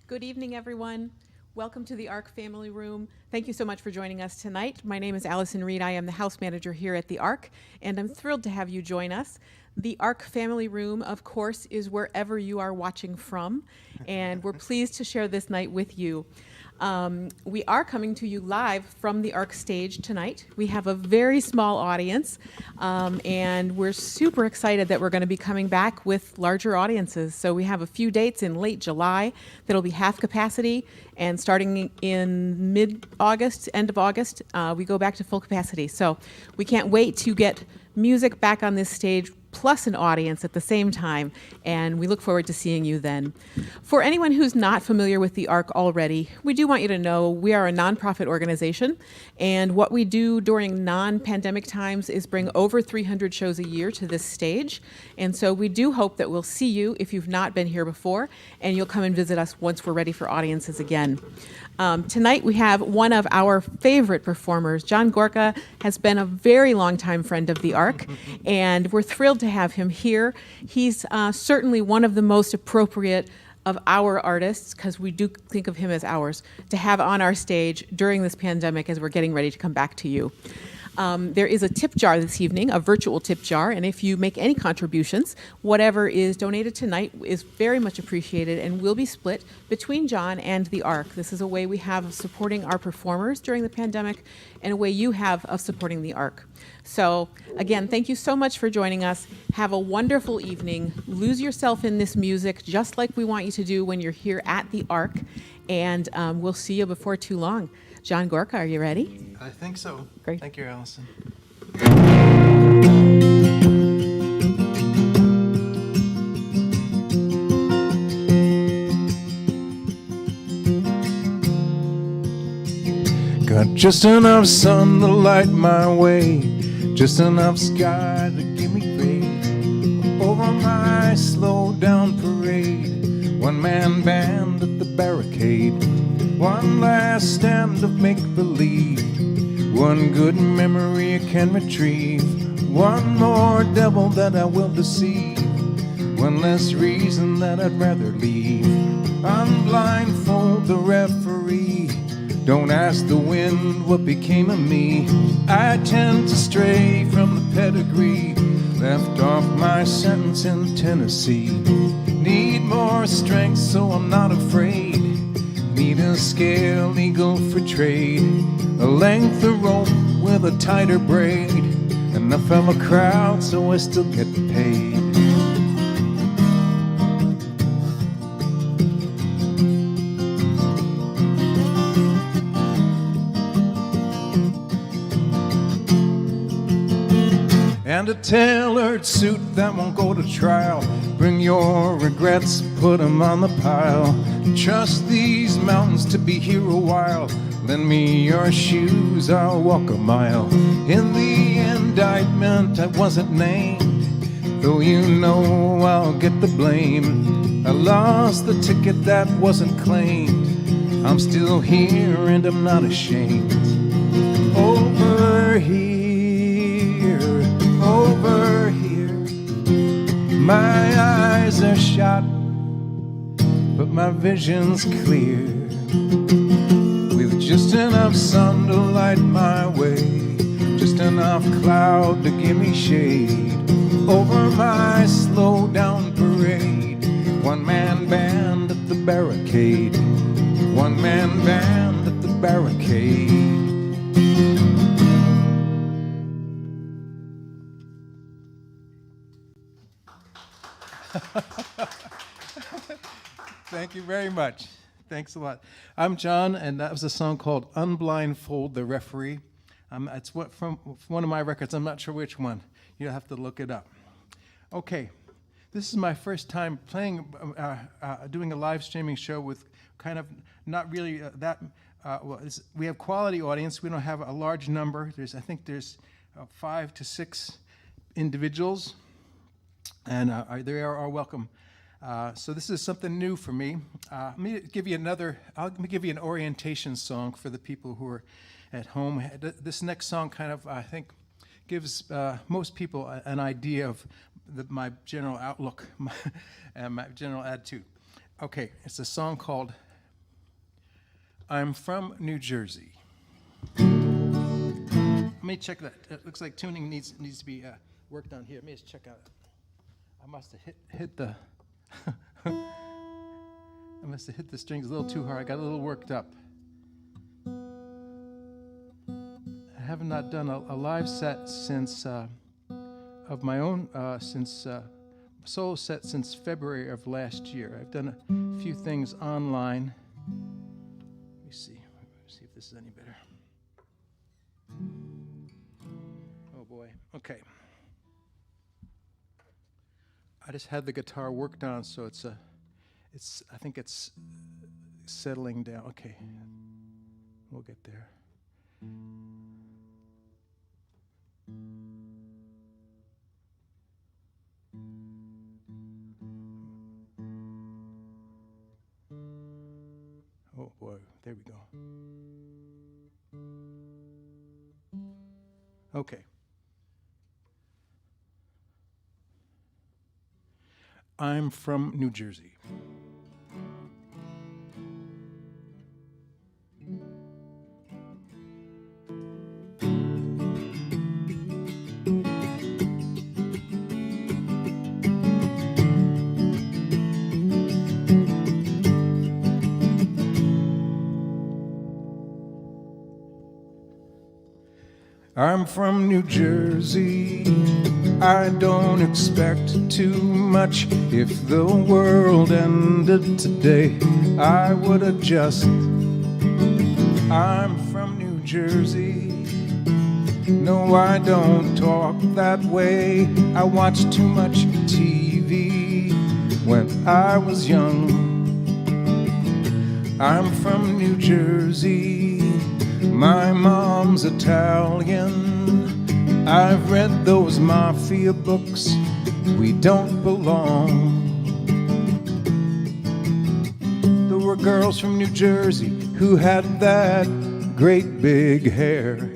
Good evening, everyone. Welcome to the ARC Family Room. Thank you so much for joining us tonight. My name is Allison Reed. I am the house manager here at the ARC, and I'm thrilled to have you join us. The ARC Family Room, of course, is wherever you are watching from, and we're pleased to share this night with you. We are coming to you live from the ARC stage tonight. We have a very small audience, and we're super excited that we're going to be coming back with larger audiences. So we have a few dates in late July that'll be half capacity, and starting in mid-August, end of August, we go back to full capacity. So we can't wait to get music back on this stage plus an audience at the same time, and we look forward to seeing you then. For anyone who's not familiar with the ARC already, we do want you to know we are a nonprofit organization, and what we do during non-pandemic times is bring over 300 shows a year to this stage, and so we do hope that we'll see you if you've not been here before, and you'll come and visit us once we're ready for audiences again. Tonight we have one of our favorite performers. John Gorka has been a very long time friend of the ARC, and we're thrilled to have him here. He's certainly one of the most appropriate of our artists, because we do think of him as ours, to have on our stage during this pandemic as we're getting ready to come back to you. There is a tip jar this evening, a virtual tip jar, and if you make any contributions, whatever is donated tonight is very much appreciated and will be split between John and the ARC. This is a way we have of supporting our performers during the pandemic and a way you have of supporting the ARC. So again, thank you so much for joining us. Have a wonderful evening. Lose yourself in this music just like we want you to do when you're here at the ARC, and we'll see you before too long. John Gorka, are you ready? I think so. Great. Thank you, Allison. Got just enough sun to light my way, just enough sky to give me faith. Over my slow down parade, one-man band at the barricade. One last stand of make-believe, one good memory I can retrieve, one more devil that I will deceive, one less reason that I'd rather leave. Unblindfold the referee, don't ask the wind what became of me. I tend to stray from the pedigree, left off my sentence in Tennessee. Need more strength so I'm not afraid, need a scale eagle for trade, a length of rope with a tighter braid, enough of a crowd so I still get paid. And a tailored suit that won't go to trial. Bring your regrets, put them on the pile. Trust these mountains to be here a while. Lend me your shoes, I'll walk a mile. In the indictment I wasn't named, though you know I'll get the blame. I lost the ticket that wasn't claimed, I'm still here and I'm not ashamed. Over here, over here, my eyes are shot, but my vision's clear. With just enough sun to light my way, just enough cloud to give me shade. Over my slow down parade, one-man band at the barricade, one-man band at the barricade. Thank you very much. Thanks a lot. I'm John, and that was a song called Unblindfold the Referee. It's from one of my records. I'm not sure which one. You'll have to look it up. Okay, this is my first time playing, doing a live streaming show with kind of not really we have quality audience. We don't have a large number. I think there's 5 to 6 individuals, and they are welcome. So this is something new for me. Let me give you an orientation song for the people who are at home. This next song kind of, I think, gives most people an idea of my general outlook and my general attitude. Okay, it's a song called I'm from New Jersey. Let me check that. It looks like tuning needs to be worked on here. Let me just check out. I must have hit the I must have hit the strings a little too hard. I got a little worked up. I have not done a live set since of my own since solo set since February of last year. I've done a few things online. Let me see if this is any better. Oh boy. Okay. I just had the guitar worked on, so I think it's settling down. Okay. We'll get there. Oh boy, there we go. Okay. I'm from New Jersey. I'm from New Jersey. I don't expect too much. If the world ended today, I would adjust. I'm from New Jersey. No, I don't talk that way. I watched too much TV when I was young. I'm from New Jersey. My mom's Italian. I've read those mafia books. We don't belong. There were girls from New Jersey who had that great big hair.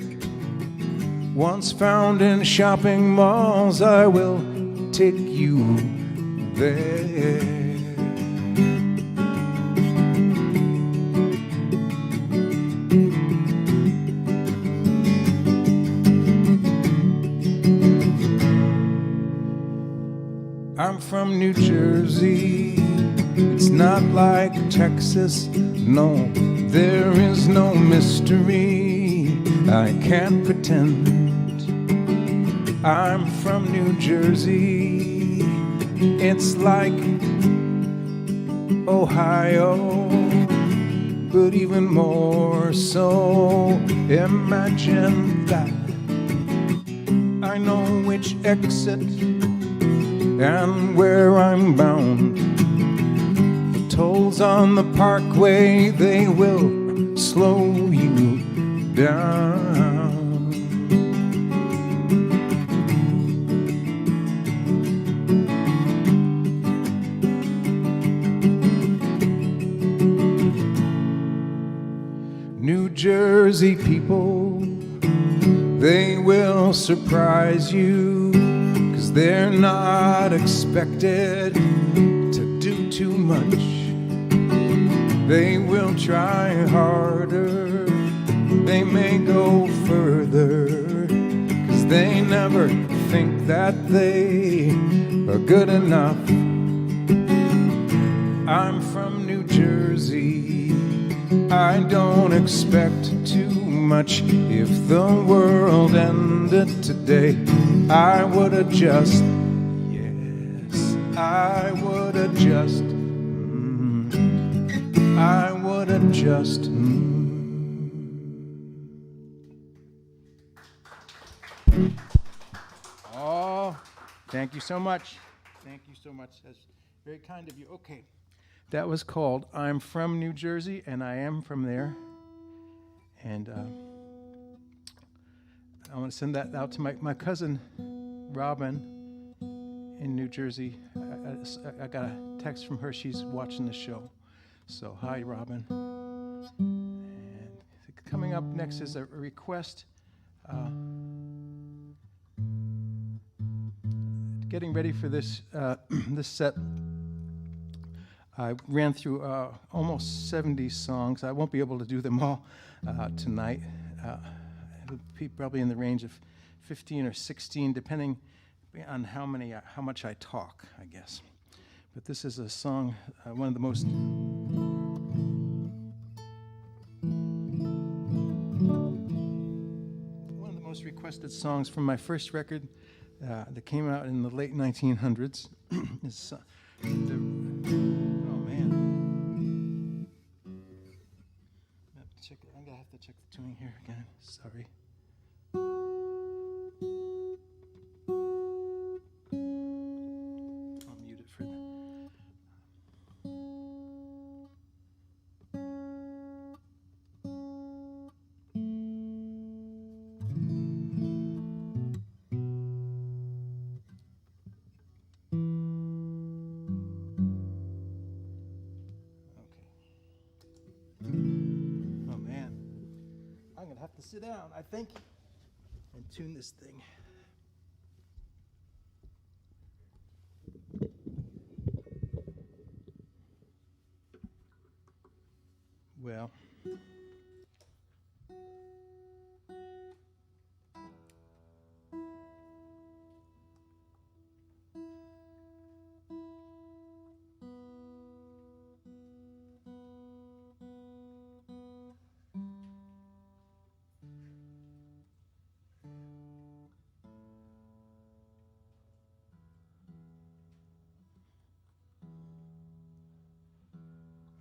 Once found in shopping malls, I will take you there. I'm from New Jersey. It's not like Texas. No, there is no mystery. I can't pretend. I'm from New Jersey. It's like Ohio, but even more so. Imagine that. I know which exit and where I'm bound. Tolls on the parkway, they will slow you down. New Jersey people, they will surprise you. They're not expected to do too much. They will try harder. They may go further, 'cause they never think that they are good enough. I'm from New Jersey. I don't expect too much. If the world ended today, I would adjust. Yes, I would adjust. I would adjust. Oh, thank you so much. Thank you so much. That's very kind of you. Okay. That was called I'm from New Jersey, and I am from there. And I want to send that out to my cousin, Robin, in New Jersey. I got a text from her. She's watching the show. So, hi, Robin. And coming up next is a request. Getting ready for this this set, I ran through almost 70 songs. I won't be able to do them all tonight. It'll be probably in the range of 15 or 16, depending on how much I talk, I guess. But this is a song, one of the most requested songs from my first record that came out in the late 1900s. It's, oh man, I'm gonna have to check the tuning here again. Sorry. I'll mute it for the. Have to sit down, I think, and tune this thing. Well,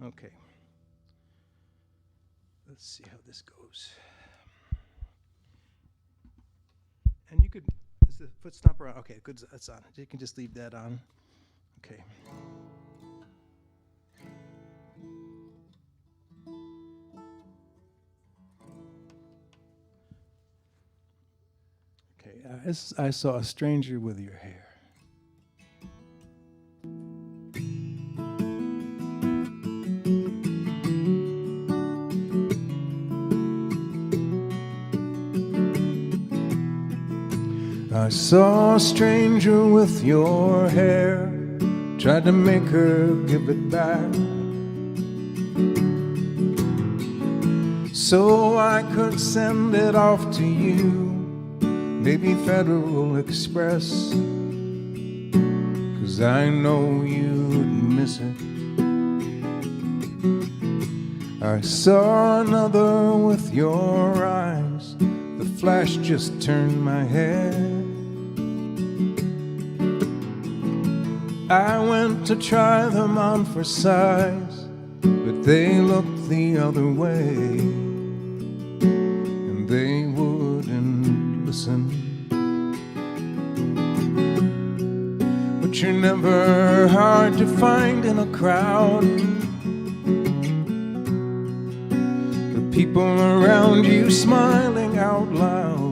okay. Let's see how this goes. And you could, is the foot stomper on? Okay, good, that's on. You can just leave that on. Okay. Okay, I saw a stranger with your hair. I saw a stranger with your hair, tried to make her give it back, so I could send it off to you, maybe Federal Express, 'cause I know you'd miss it. I saw another with your eyes, the flash just turned my head. I went to try them on for size, but they looked the other way, and they wouldn't listen. But you're never hard to find in a crowd. The people around you smiling out loud.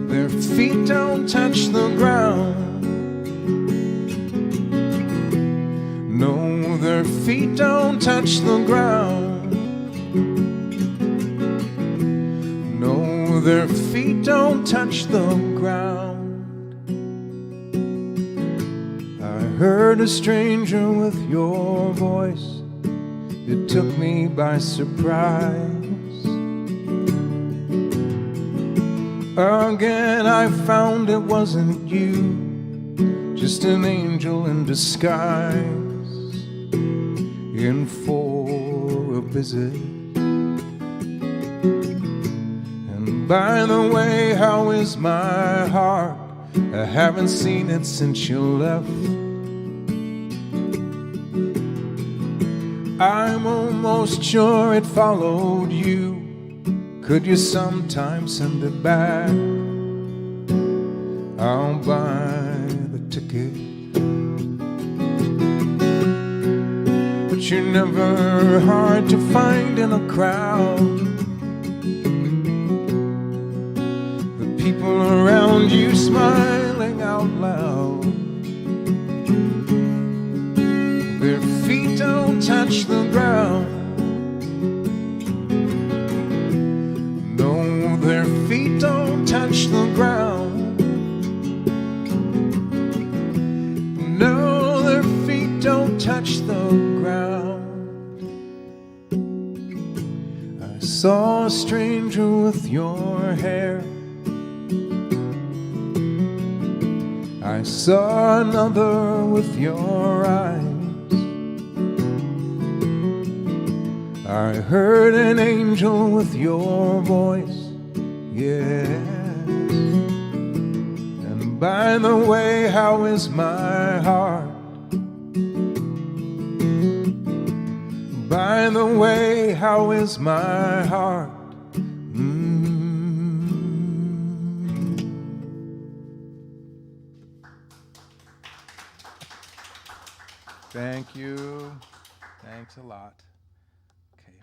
Their feet don't touch the ground. No, their feet don't touch the ground. No, their feet don't touch the ground. I heard a stranger with your voice. It took me by surprise. Again I found it wasn't you, just an angel in disguise, in for a visit. And by the way, how is my heart? I haven't seen it since you left. I'm almost sure it followed you. Could you sometime send it back? I'll buy the ticket. But you're never hard to find in a crowd. The people around you smiling out loud. Their feet don't touch the ground. Their feet don't touch the ground. No, saw a stranger with your hair. I saw another with your eyes. I heard an angel with your voice, yes. And by the way, how is my heart? By the way, how is my heart? Thank you. Thanks a lot. Okay.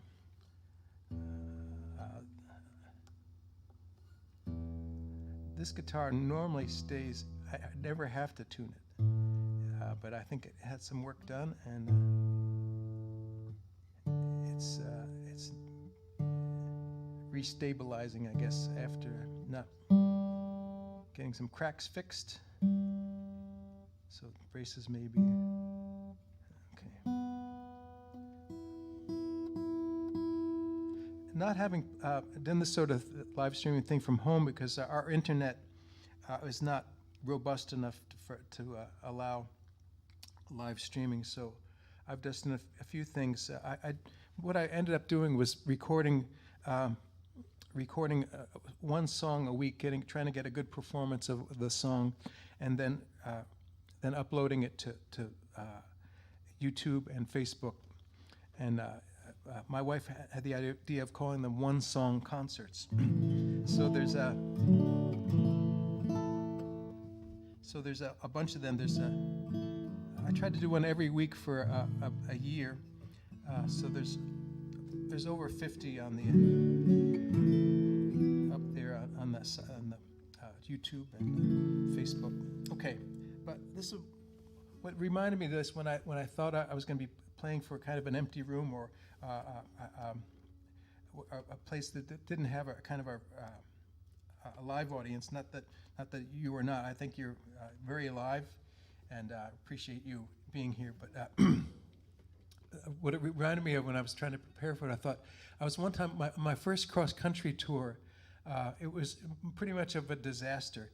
This guitar normally stays, I never have to tune it, but I think it had some work done, and it's restabilizing, I guess, after not getting some cracks fixed. So the braces may be okay. Not having done this sort of live streaming thing from home because our internet is not robust enough to allow live streaming. So I've just done a few things. What I ended up doing was recording one song a week, trying to get a good performance of the song, and then uploading it to YouTube and Facebook. And my wife had the idea of calling them one-song concerts. So there's a bunch of them. I tried to do one every week for a year. So there's over 50 on the up there on the YouTube and Facebook. Okay, but this is what reminded me of this when I thought I was going to be playing for kind of an empty room or a place that didn't have a kind of a live audience. Not that you are not. I think you're very alive, and appreciate you being here. But what it reminded me of when I was trying to prepare for it, I thought I was one time my first cross country tour. It was pretty much of a disaster.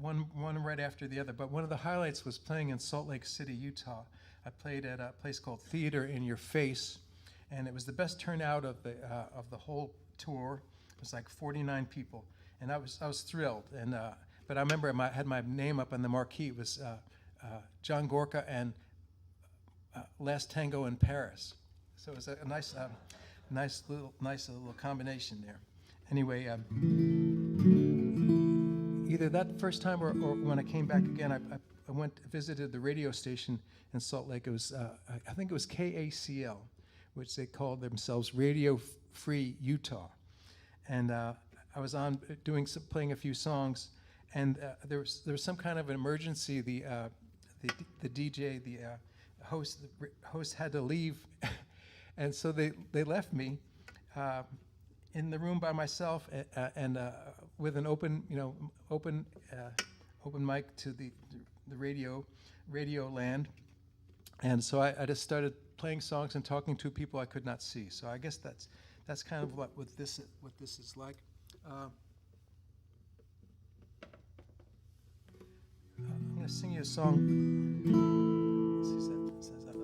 One right after the other. But one of the highlights was playing in Salt Lake City, Utah. I played at a place called Theater in Your Face, and it was the best turnout of the whole tour. It was like 49 people, and I was thrilled. And but I remember I had my name up on the marquee. It was John Gorka and Last Tango in Paris. So it was a nice little combination there. Anyway, either that first time or when I came back again, I visited the radio station in Salt Lake. It was I think it was KACL, which they called themselves Radio Free Utah, and I was on playing a few songs, and there was some kind of an emergency. The DJ, the host had to leave, and so they left me in the room by myself, and with an open mic to the radio land, and so I just started playing songs and talking to people I could not see. So I guess that's kind of what this is like. I'm going to sing you a song.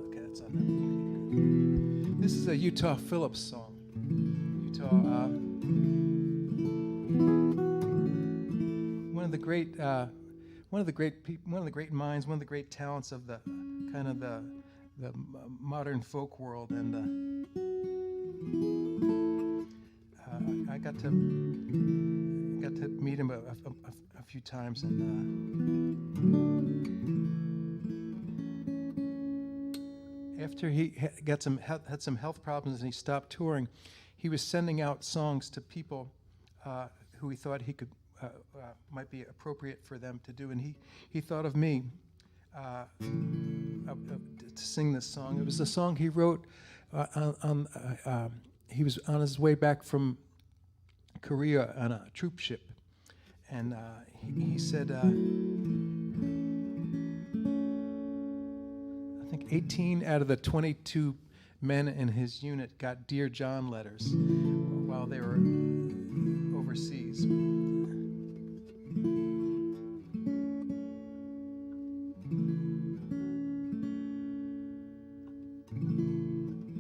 Okay, that's on there. This is a Utah Phillips song. One of the great minds, one of the great talents of the kind of the modern folk world, and I got to meet him a few times, and after he had some health problems and he stopped touring, he was sending out songs to people who he thought he could might be appropriate for them to do, and he thought of me to sing this song. It was a song he wrote he was on his way back from Korea on a troop ship, and he said, I think 18 out of the 22 men in his unit got Dear John letters while they were overseas.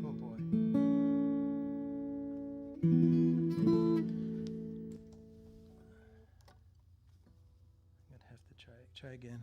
Oh boy. I'm gonna have to try again.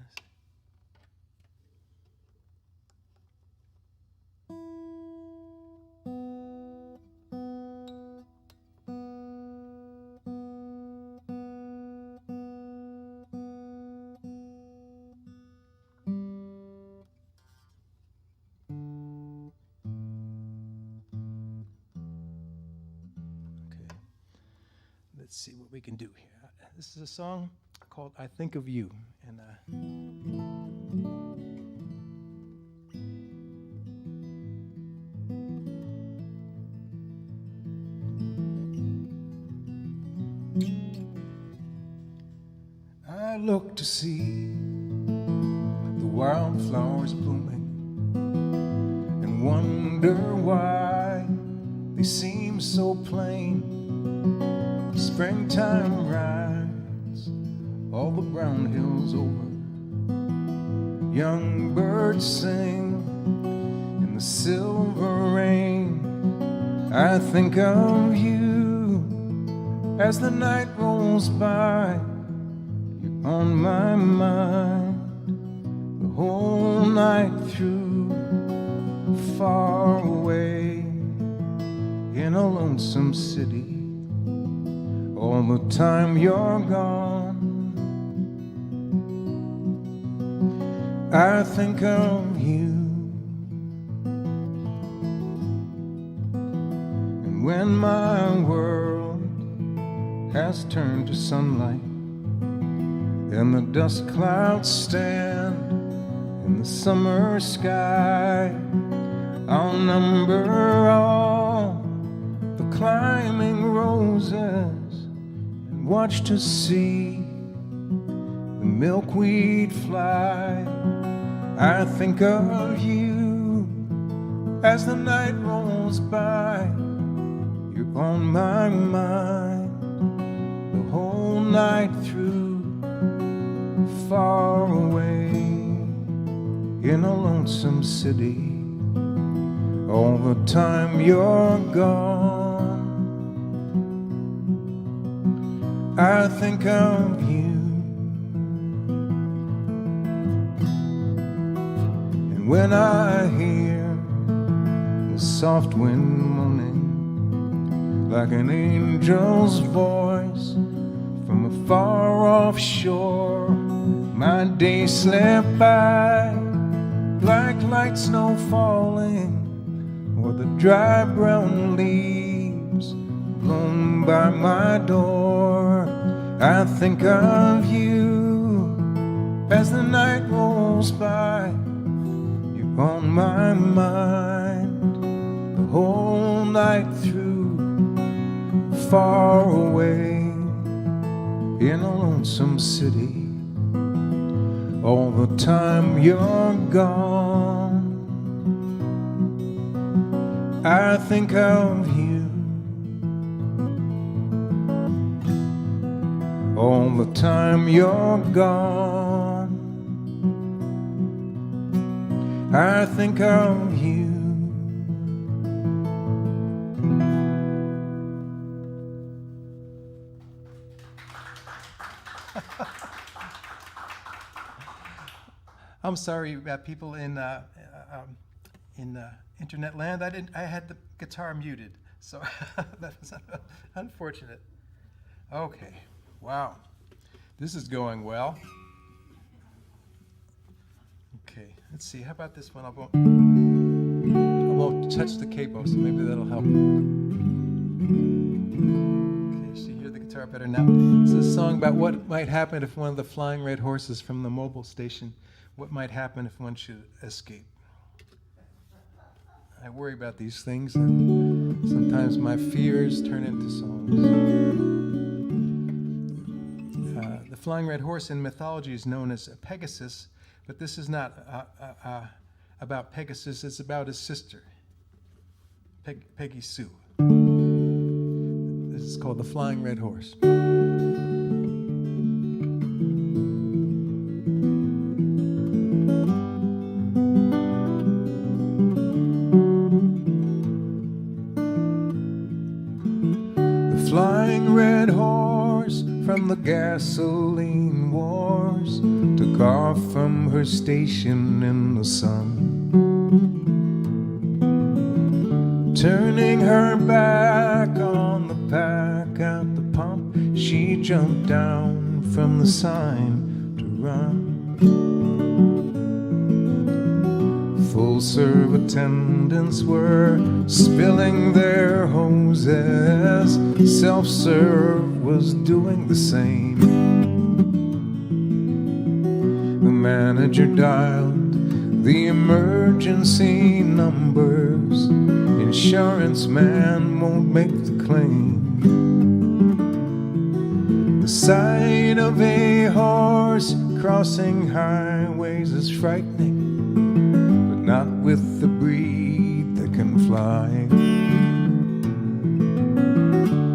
Let's see what we can do here. This is a song called I Think of You. And I look to see the wildflowers blooming and wonder why they seem so plain. Springtime rides all the brown hills over. Young birds sing in the silver rain. I think of you as the night rolls by. You're on my mind the whole night through. Far away in a lonesome city. All the time you're gone, I think of you. And when my world has turned to sunlight and the dust clouds stand in the summer sky, I'll number all the climbing roses, watch to see the milkweed fly. I think of you as the night rolls by. You're on my mind the whole night through. Far away in a lonesome city. All the time you're gone, I think of you. And when I hear the soft wind moaning like an angel's voice from a far off shore, my days slip by like light snow falling, or the dry brown leaves blown by my door. I think of you as the night rolls by. You're on my mind the whole night through. Far away in a lonesome city. All the time you're gone, I think of you. All the time you're gone, I think of you. I'm sorry about people in internet land. I had the guitar muted, so that was unfortunate. Okay, wow, this is going well. Okay, let's see. How about this one? I won't touch the capo, so maybe that'll help. Okay, so you hear the guitar better now. It's a song about what might happen if one of the flying red horses from the mobile station. What might happen if one should escape? I worry about these things, and sometimes my fears turn into songs. The flying red horse in mythology is known as Pegasus, but this is not about Pegasus, it's about his sister. Peggy Sue. This is called The Flying Red Horse. The flying red horse from the gasoline wars took off from her station in the sun. Turning her back on the pack at the pump, she jumped down from the sign to run. Full-serve attendants were spilling their hoses. Self-serve was doing the same. The manager dialed the emergency numbers. Insurance man won't make the claim. The sight of a horse crossing highways is frightening, but not with the breed that can fly.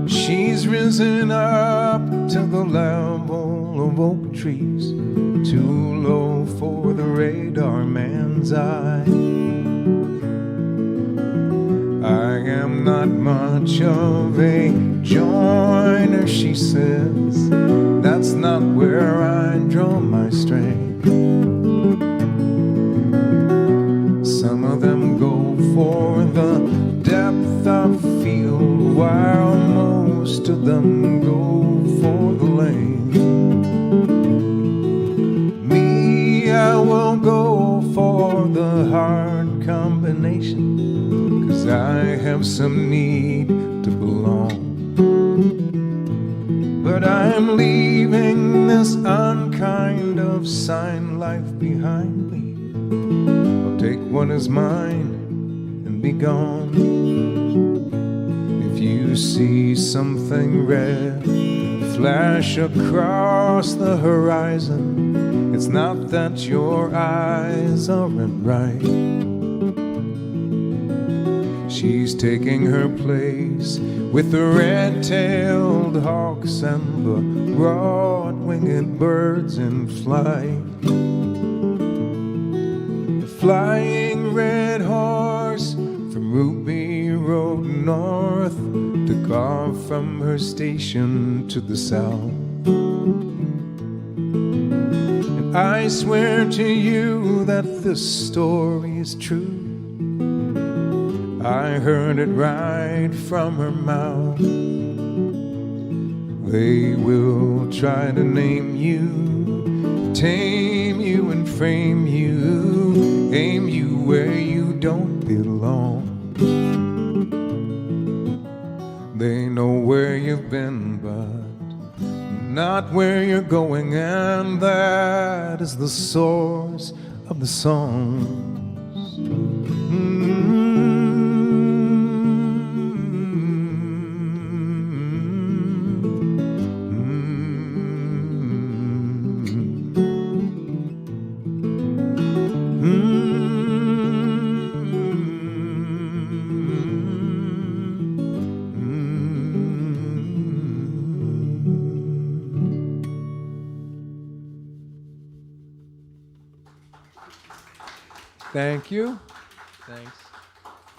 She's risen up to the level of oak trees, too low for the radar man's eye. I am not much of a joiner, she says. That's not where I draw my strength. Some of them go for the depth of field, while most of them go for the lane. Me, I will go for the hard combination, 'cause I have some need to belong. But I'm leaving this unkind of sign life behind me. I'll take what is mine and be gone. If you see something red flash across the horizon, it's not that your eyes aren't right. She's taking her place with the red-tailed hawks and the broad-winged birds in flight. The flying red horse from Ruby Road North took off from her station to the south. And I swear to you that this story is true. I heard it right from her mouth. They will try to name you, tame you and frame you, aim you where you don't belong. They know where you've been, but not where you're going, and that is the source of the songs. Thank you. Thanks.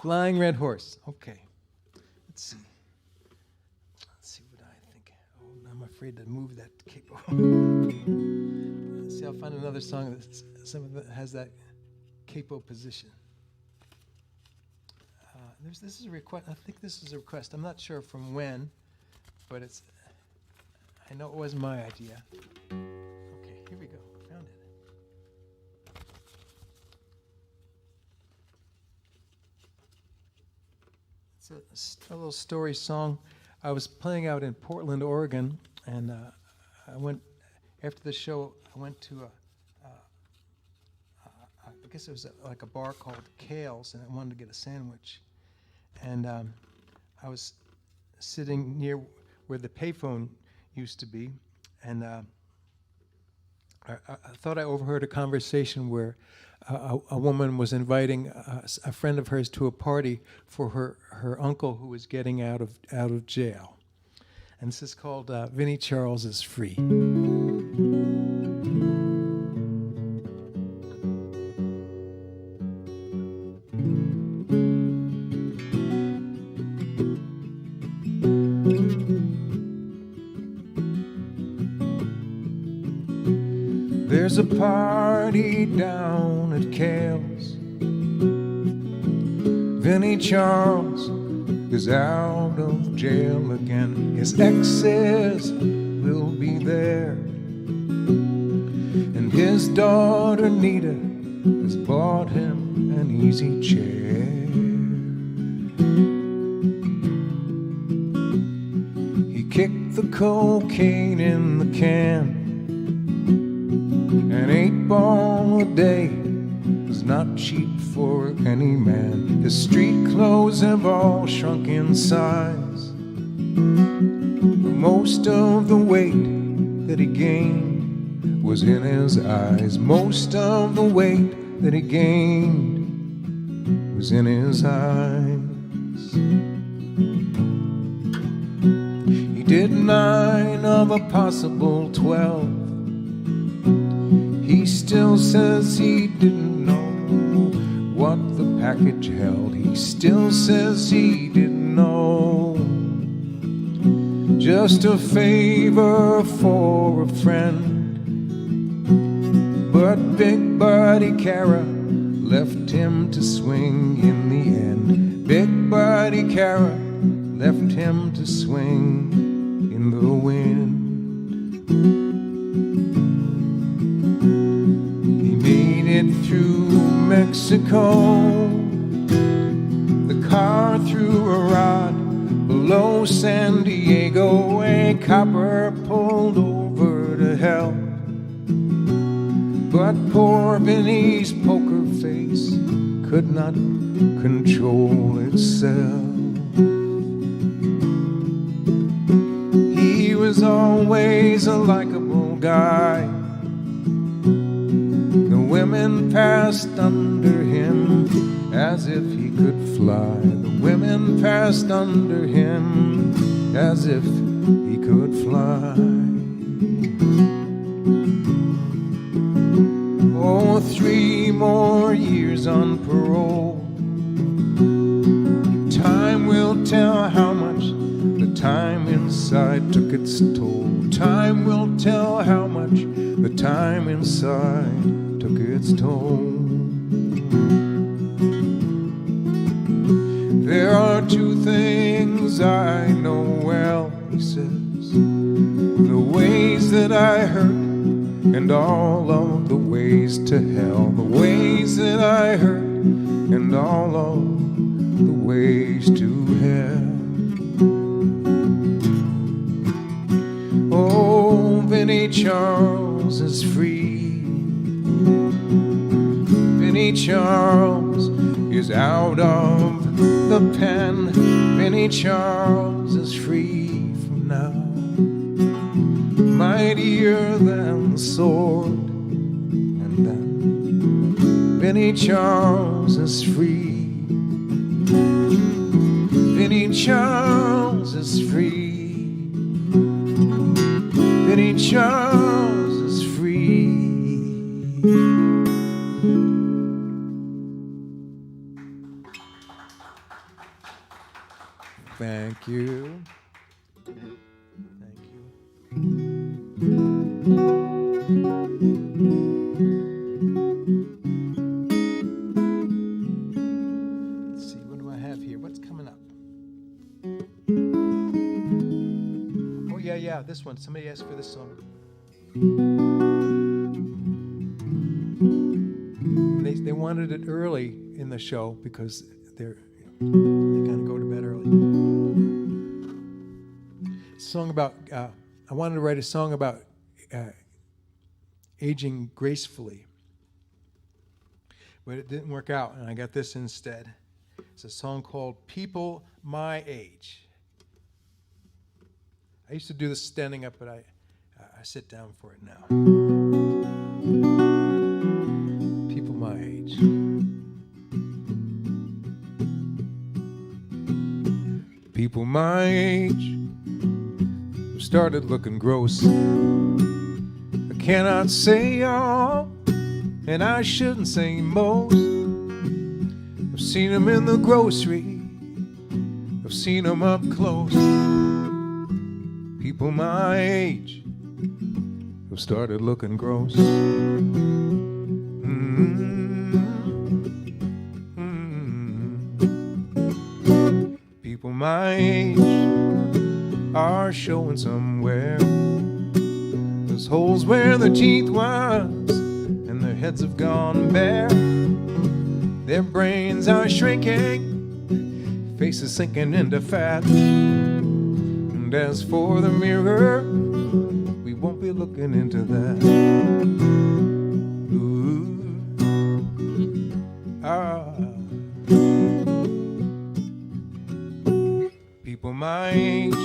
Flying Red Horse. Okay. Let's see. Let's see what I think. Oh, I'm afraid to move that capo. Let's see. I'll find another song that has that capo position. This is a request. I think this is a request. I'm not sure from when, but it's. I know it was my idea. Okay, here we go. Found it. It's a little story song. I was playing out in Portland, Oregon, and I went after the show. I went to I guess it was like a bar called Kale's, and I wanted to get a sandwich. And I was sitting near where the payphone used to be, and I thought I overheard a conversation where a woman was inviting a friend of hers to a party for her uncle who was getting out of jail. And this is called Vinnie Charles is Free. There's a party down at Kale's. Vinnie Charles is out of jail again. His exes will be there, and his daughter Nita has bought him an easy chair. He kicked the cocaine in the can. An 8-ball a day was not cheap for any man. His street clothes have all shrunk in size. Most of the weight that he gained was in his eyes. Most of the weight that he gained was in his eyes. He did 9 of a possible 12. He still says he didn't know what the package held. He still says he didn't know. Just a favor for a friend. But Big Buddy Cara left him to swing in the end. Big Buddy Cara left him to swing in the wind. Through Mexico, the car threw a rod below San Diego. A copper pulled over to hell, but poor Vinnie's poker face could not control itself. He was always a likable guy. Women passed under him as if he could fly. The women passed under him as if he could fly. Oh, 3 more years on parole. Time will tell how much the time inside took its toll. Time will tell how much the time inside took its toll. There are 2 things I know well, he says, the ways that I hurt and all of the ways to hell. The ways that I hurt and all of the ways to hell. Oh, Vinnie Charles is free. Vinnie Charles is out of the pen. Vinnie Charles is free from now. Mightier than the sword. And then Vinnie Charles is free. Vinnie Charles is free. Vinnie Charles is free. Thank you. Thank you. Let's see, what do I have here? What's coming up? Oh, yeah, this one. Somebody asked for this song. They wanted it early in the show because they kind of go to bed early. Song about, I wanted to write a song about aging gracefully, but it didn't work out, and I got this instead. It's a song called People My Age. I used to do this standing up, but I sit down for it now. People my age. People my age have started looking gross. I cannot say all, and I shouldn't say most. I've seen them in the grocery, I've seen them up close. People my age have started looking gross. People my age are showing somewhere. There's holes where their teeth was, and their heads have gone bare. Their brains are shrinking, faces sinking into fat. And as for the mirror, we won't be looking into that. Ooh. Ah. People my age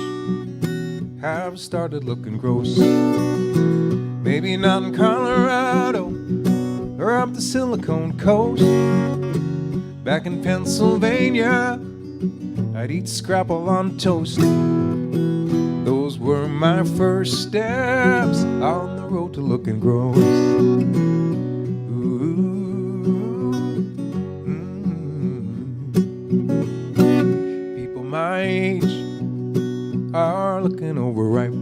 have started looking gross. Maybe not in Colorado or up the Silicon Coast. Back in Pennsylvania, I'd eat scrapple on toast. Those were my first steps on the road to looking gross. People my age are looking overripe.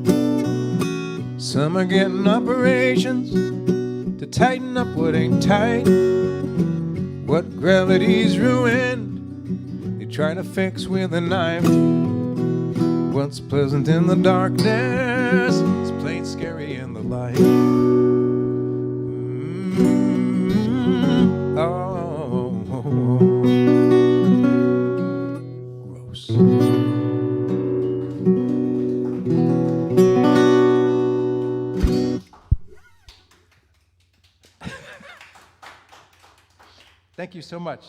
Some are getting operations to tighten up what ain't tight. What gravity's ruined, they try to fix with a knife. What's pleasant in the darkness is plain scary in the light. Oh, gross. Thank you so much.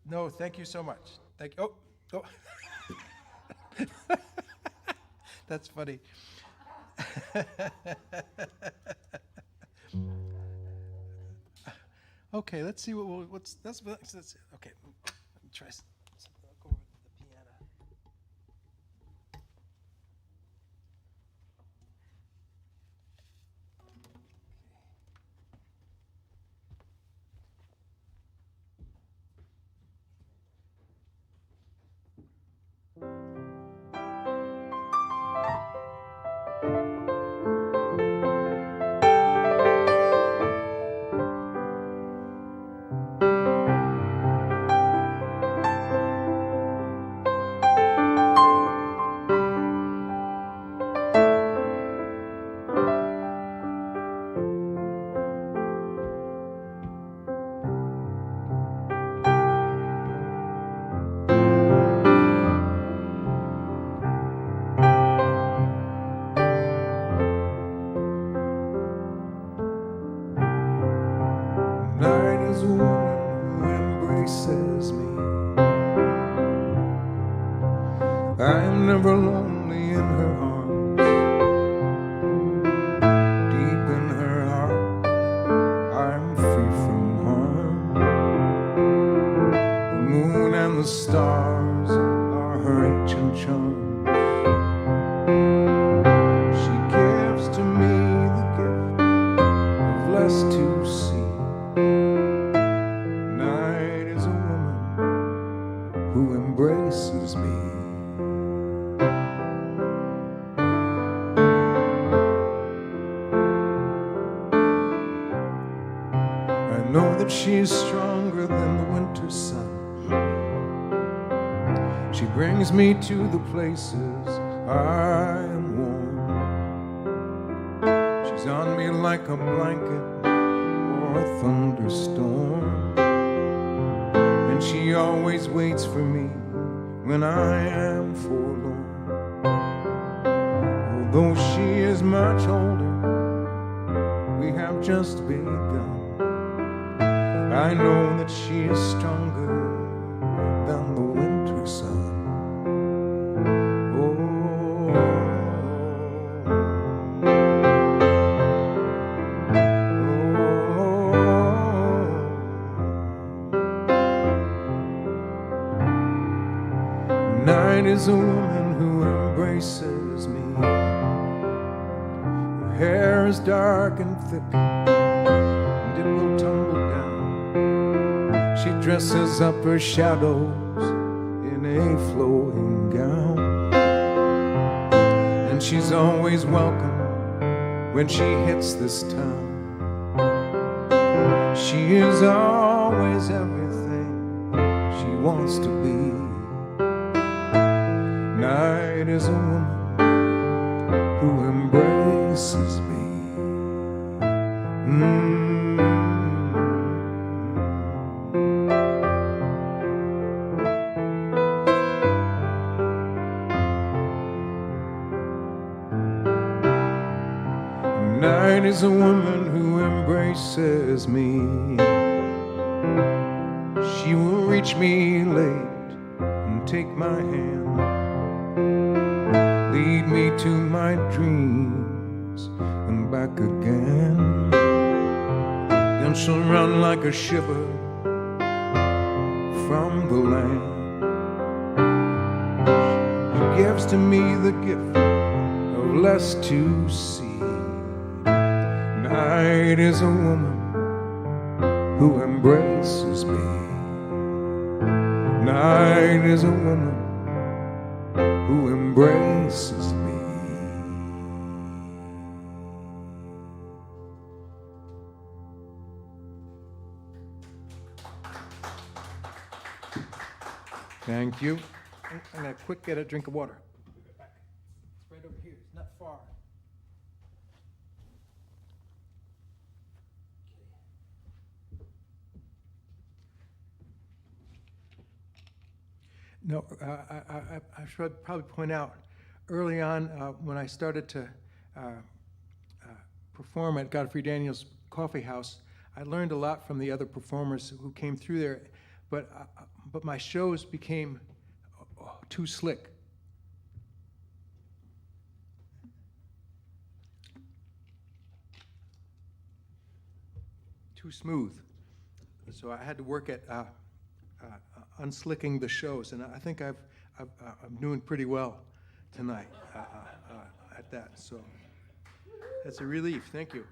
No, thank you so much. Thank you. Oh. That's funny. Okay, let's see what's okay. Let me try. I'll go over to the piano. Night is a woman who embraces me. I am never lonely in her arms. Deep in her heart, I'm free from harm. The moon and the stars are her ancient charms. She gives to me the gift of less to see. Night is a woman who embraces me. I know that she is stronger than the winter sun. She brings me to the places I am warm. She's on me like a blanket or a thunderstorm. And she always waits for me when I am forlorn. Although she is much older, we have just begun. I know that she is stronger than the winter sun. is a woman who embraces me. Her hair is dark and thick, and it will tumble down. She dresses up her shadows in a flowing gown, and she's always welcome when she hits this town. She is always everything she wants to be. Night is a woman who embraces me. Night is a woman who embraces me. She will reach me late and take my hand, lead me to my dreams and back again. Then she'll run like a shiver from the land. She gives to me the gift of less to see. Night is a woman who embraces me. Night is a woman who embraces me. Thank you. I'm going to quick get a drink of water. It's right over here. It's not far. No, I should probably point out, early on when I started to perform at Godfrey Daniels Coffee House, I learned a lot from the other performers who came through there, but my shows became too slick. Too smooth. So I had to work at unslicking the shows, and I think I'm doing pretty well tonight at that. So that's a relief. Thank you.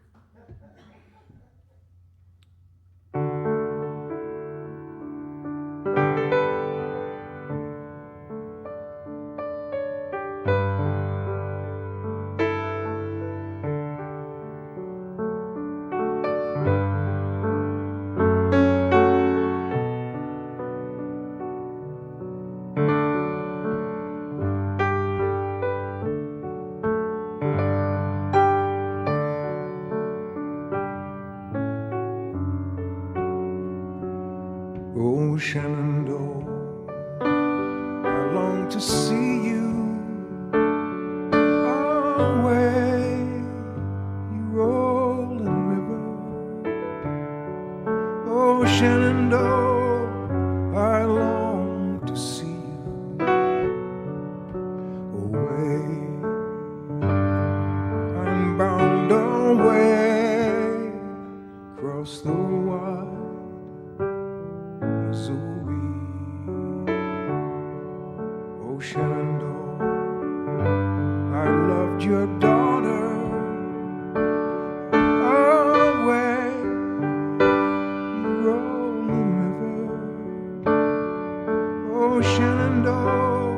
Oh, Shenandoah, I long to see you away, you rolling river. Oh, Shenandoah, I long to see you away. I'm bound away across the wide Missouri. Oh, Shenandoah, I loved your daughter away, you rolling river. Oh, Shenandoah,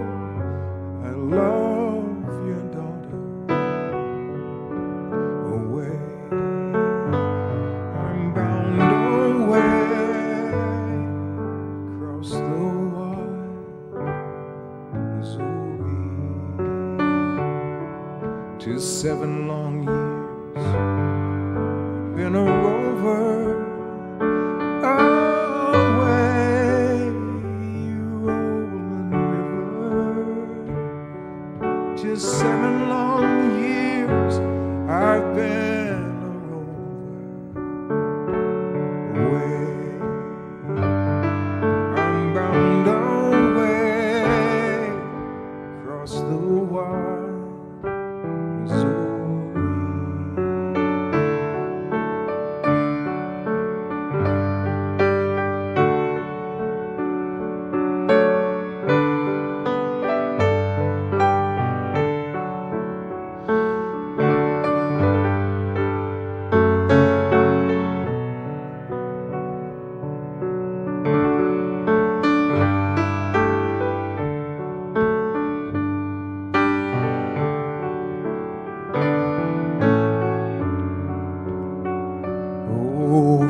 I love your daughter away. I'm bound away across the wide Missouri. 'Tis 7 long years been a rover away, you rolling river. 'Tis 7 long years I've been a rover away. I'm bound away across the wide Missouri.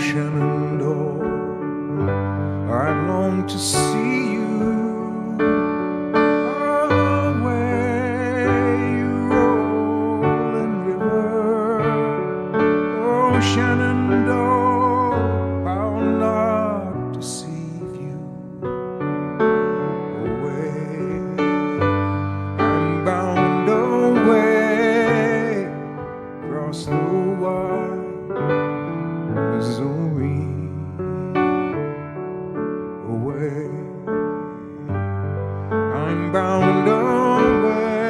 Shenandoah, I long to see you. Away, you rolling river. Oh, Shenandoah, I'll not deceive you. Away, I'm bound away across the wide Missouri. Away, I'm bound away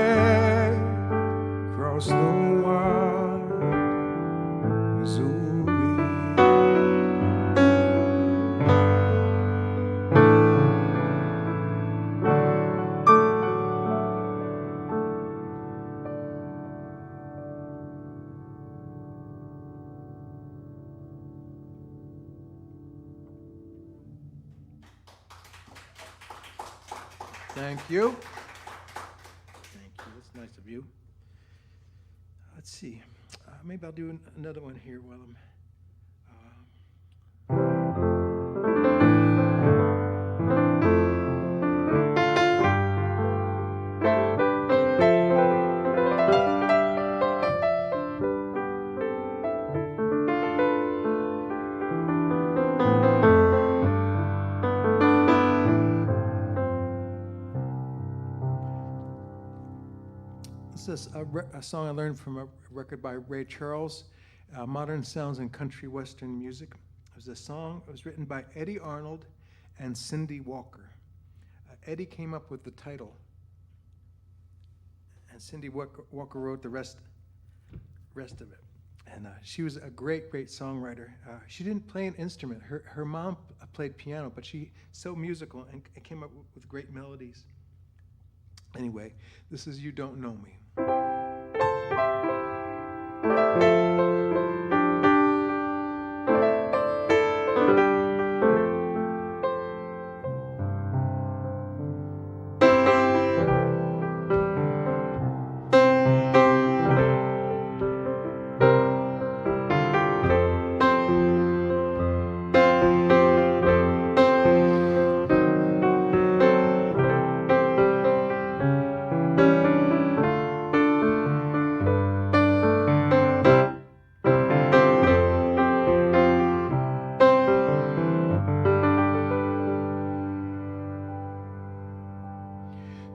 across the wide Missouri. Thank you. Thank you. That's nice of you. Let's see. Maybe I'll do another one here while I'm. This is a song I learned from a record by Ray Charles, Modern Sounds in Country Western Music. It was a song, it was written by Eddie Arnold and Cindy Walker. Eddie came up with the title, and Cindy Walker wrote the rest of it. And she was a great songwriter. She didn't play an instrument. Her mom played piano, but she's so musical and came up with great melodies. Anyway, this is You Don't Know Me.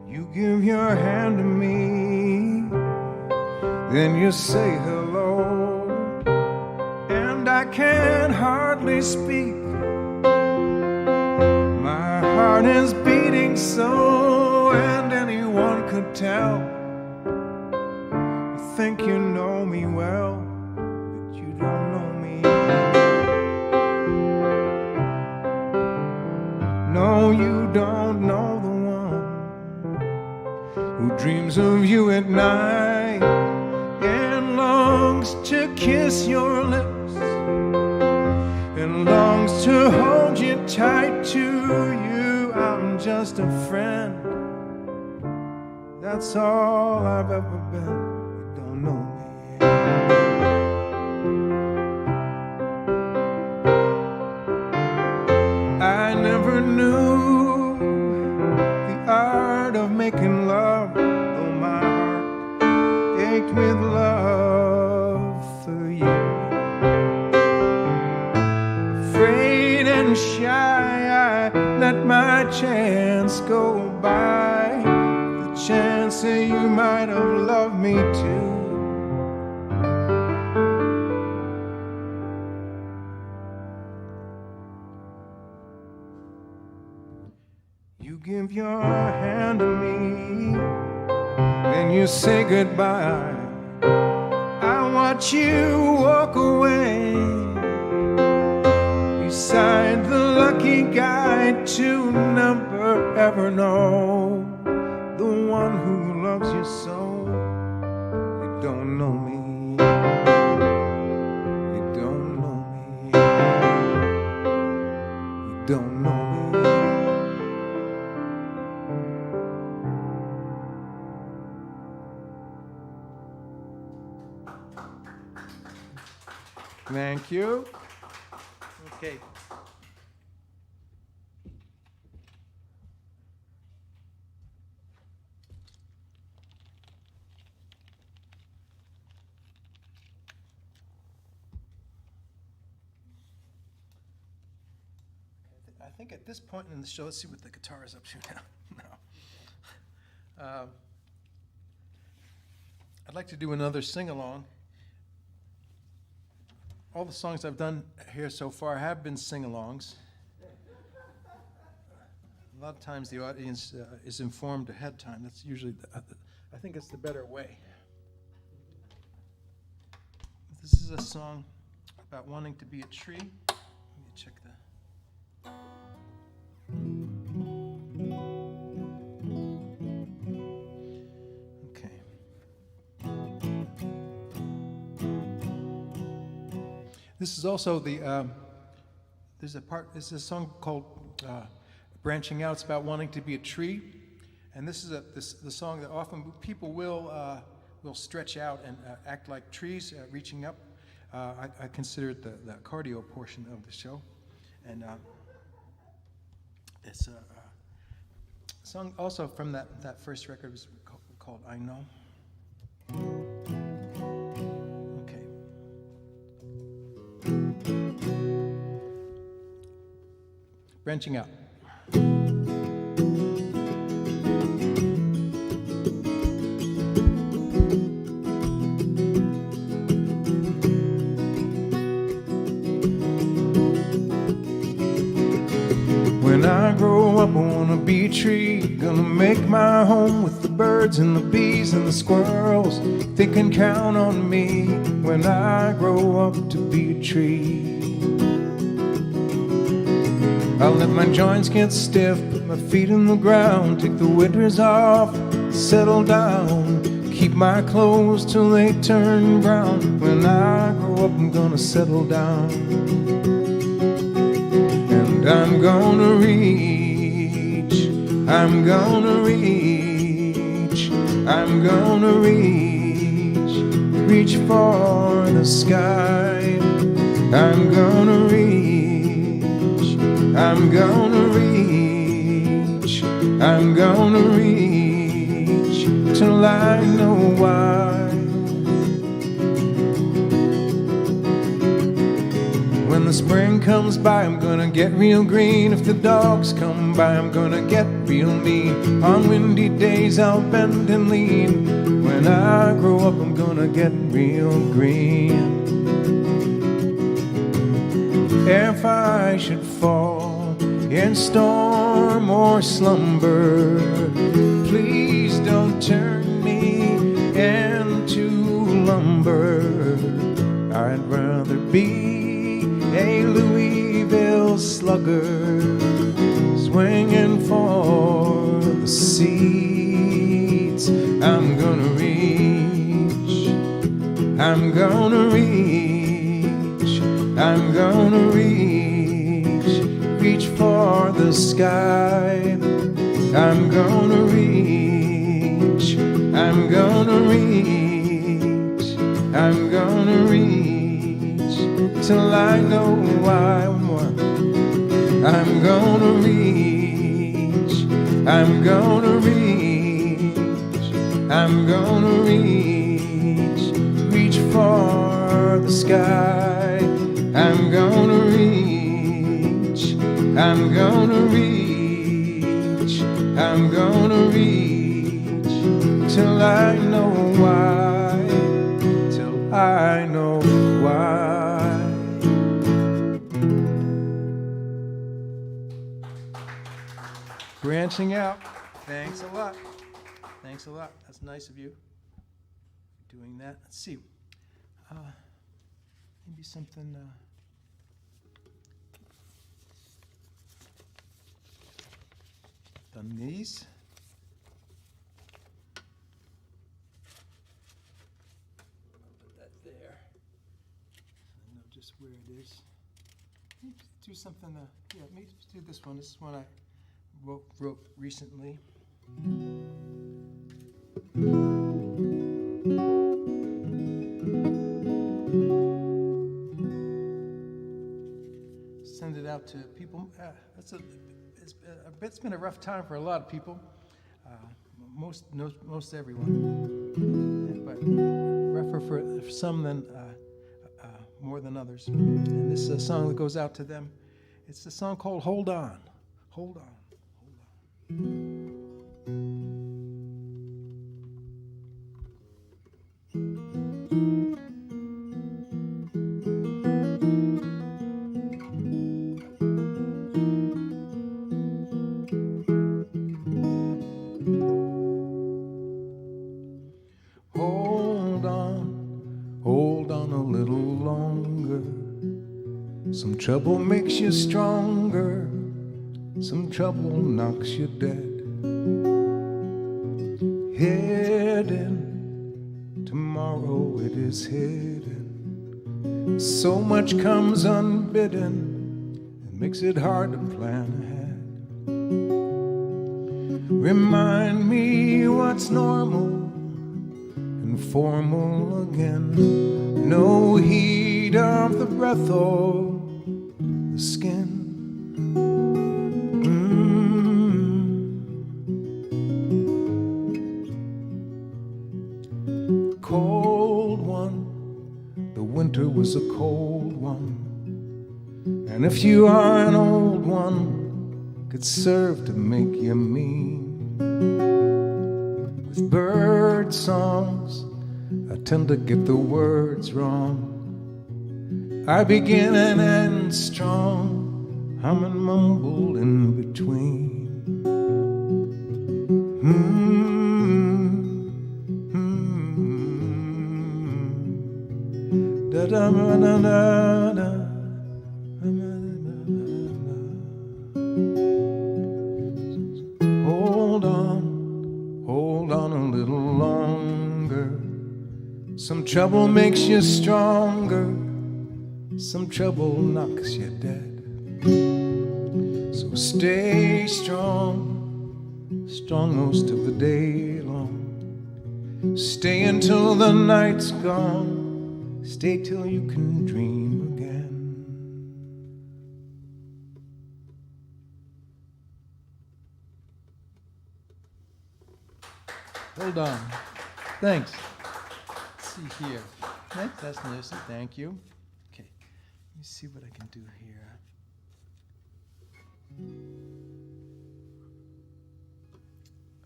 You give your hand to me, then you say hello, and I can hardly speak. My heart is beating so, and anyone could tell. You think you know me well, but you don't know me. No, you don't know the who dreams of you at night and longs to kiss your lips and longs to hold you tight to you. I'm just a friend, that's all I've ever been. You don't know me. I never knew the art of making love, though my heart ached with love for you. Afraid and shy, I let my chance go by, the chance that you might have loved me too. You give your hand to me, and you say goodbye. I watch you walk away beside the lucky guy to never ever know the one who loves you so. You don't know me. You don't know me. You don't know me. Thank you. Okay. I think at this point in the show, let's see what the guitar is up to now. No. I'd like to do another sing-along. All the songs I've done here so far have been sing-alongs. A lot of times the audience is informed ahead of time. That's usually, I think it's the better way. This is a song about wanting to be a tree. Let me check that. Okay. This is also the, there's a song called Branching Out. It's about wanting to be a tree. And this is the song that often people will stretch out and act like trees, reaching up. I consider it the cardio portion of the show. And it's a song also from that first record was called I Know. Okay. Branching out. When I grow up, I wanna be a tree. Gonna make my home with the birds and the bees and the squirrels. They can count on me when I grow up to be a tree. I'll let my joints get stiff, put my feet in the ground, take the winters off, settle down, keep my clothes till they turn brown. When I grow up, I'm gonna settle down. And I'm gonna reach, I'm gonna reach, I'm gonna reach for the sky. I'm gonna reach, I'm gonna reach, I'm gonna reach till I know why. When the spring comes by, I'm gonna get real green. If the dogs come by, I'm gonna get real mean. On windy days, I'll bend and lean. When I grow up, I'm gonna get real green. If I should fall in storm or slumber, please don't turn me into lumber. I'd rather be a Louisville slugger, swinging for the seats. I'm gonna reach, I'm gonna reach, I'm gonna reach for the sky. I'm gonna reach, I'm gonna reach, I'm gonna reach till I know why. One more. I'm gonna reach, I'm gonna reach, I'm gonna reach for the sky. I'm gonna reach, I'm gonna reach, I'm gonna reach till I know why, till I know why. Branching out. Thanks a lot. Thanks a lot. That's nice of you doing that. Let's see. Maybe something. Done these. Put that there. I know just where it is. Maybe do something. Yeah, maybe do this one. This is one I wrote recently. send it out to people. It's been a rough time for a lot of people. Most everyone, but rougher for some than more than others. And this is a song that goes out to them. It's a song called "Hold On." Hold on. Hold on. Hold on a little longer. Some trouble makes you stronger. Some trouble knocks you dead. Hidden, tomorrow it is hidden. So much comes unbidden, it makes it hard to plan ahead. Remind me what's normal and formal again. No heat of the breath or the skin. Cold one, the winter was a cold one. And if you are an old one, could serve to make you mean. With bird songs, I tend to get the words wrong. I begin and end strong, hum and mumble in between. Da da da da da. Hold on a little longer. Some trouble makes you stronger. Some trouble knocks you dead. So stay strong, strong most of the day long. Stay until the night's gone. Stay till you can dream again. Hold on. Thanks. Let's see here. That's nice. Thank you. Okay. Let me see what I can do here.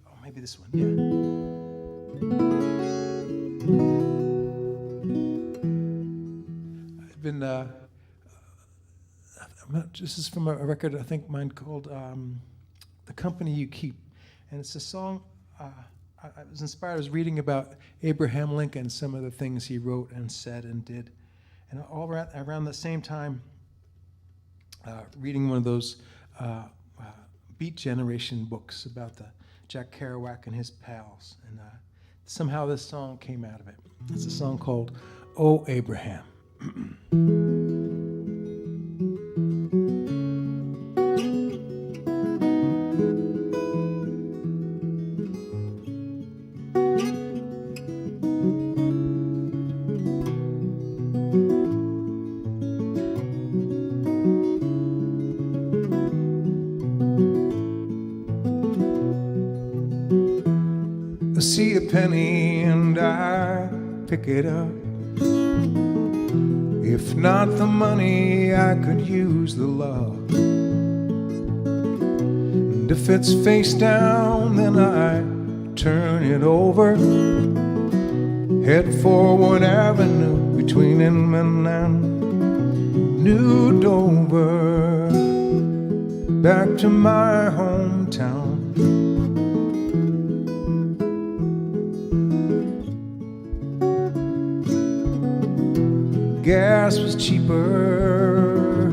Oh, maybe this one. Yeah. I've been. This is from a record I think mine called "The Company You Keep," and it's a song. I was inspired. I was reading about Abraham Lincoln, some of the things he wrote and said and did. And all around the same time, reading one of those Beat Generation books about the Jack Kerouac and his pals. And somehow this song came out of it. It's a song called "Oh, Abraham." I see a penny and I pick it up. If not the money, I could use the love. And if it's face down, then I turn it over. Head forward Avenue between Inman and New Dover. Back to my hometown. Gas was cheaper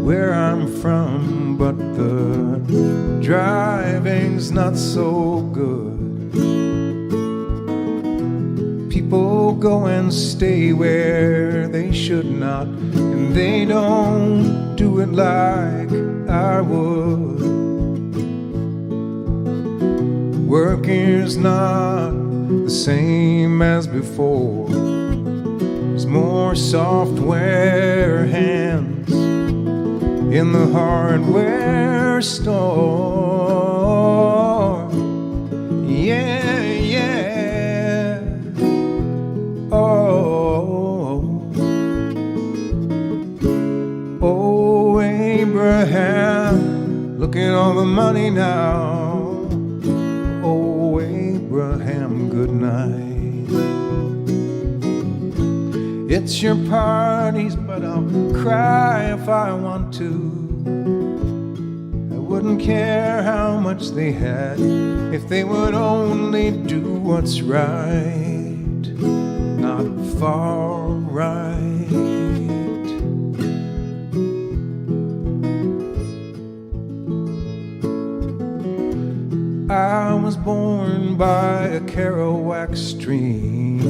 where I'm from, but the driving's not so good. People go and stay where they should not, and they don't do it like I would. Work is not the same as before. There's more software hands in the hardware store. Yeah, yeah. Oh, oh, Abraham, look at all the money now. Oh, Abraham, good night. It's your parties, but I'll cry if I want to. I wouldn't care how much they had if they would only do what's right, not far right. I was born by a Kerouac stream,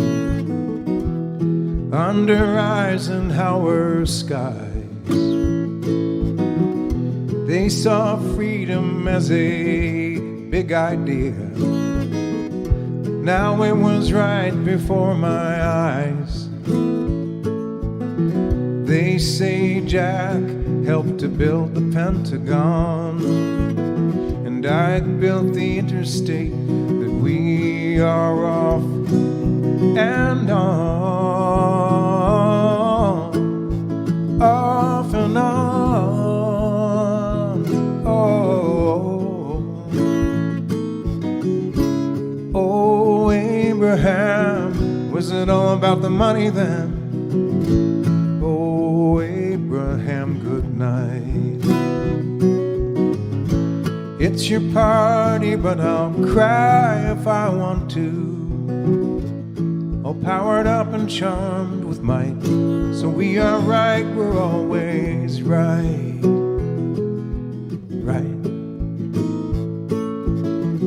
under Eisenhower skies. They saw freedom as a big idea. Now it was right before my eyes. They say Jack helped to build the Pentagon, and I built the interstate that we are off and on, off and on. Oh, oh, Abraham, was it all about the money then? Oh, Abraham, good night. It's your party, but I'll cry if I want to. All powered up and charmed with might. So we are right, we're always right. Right.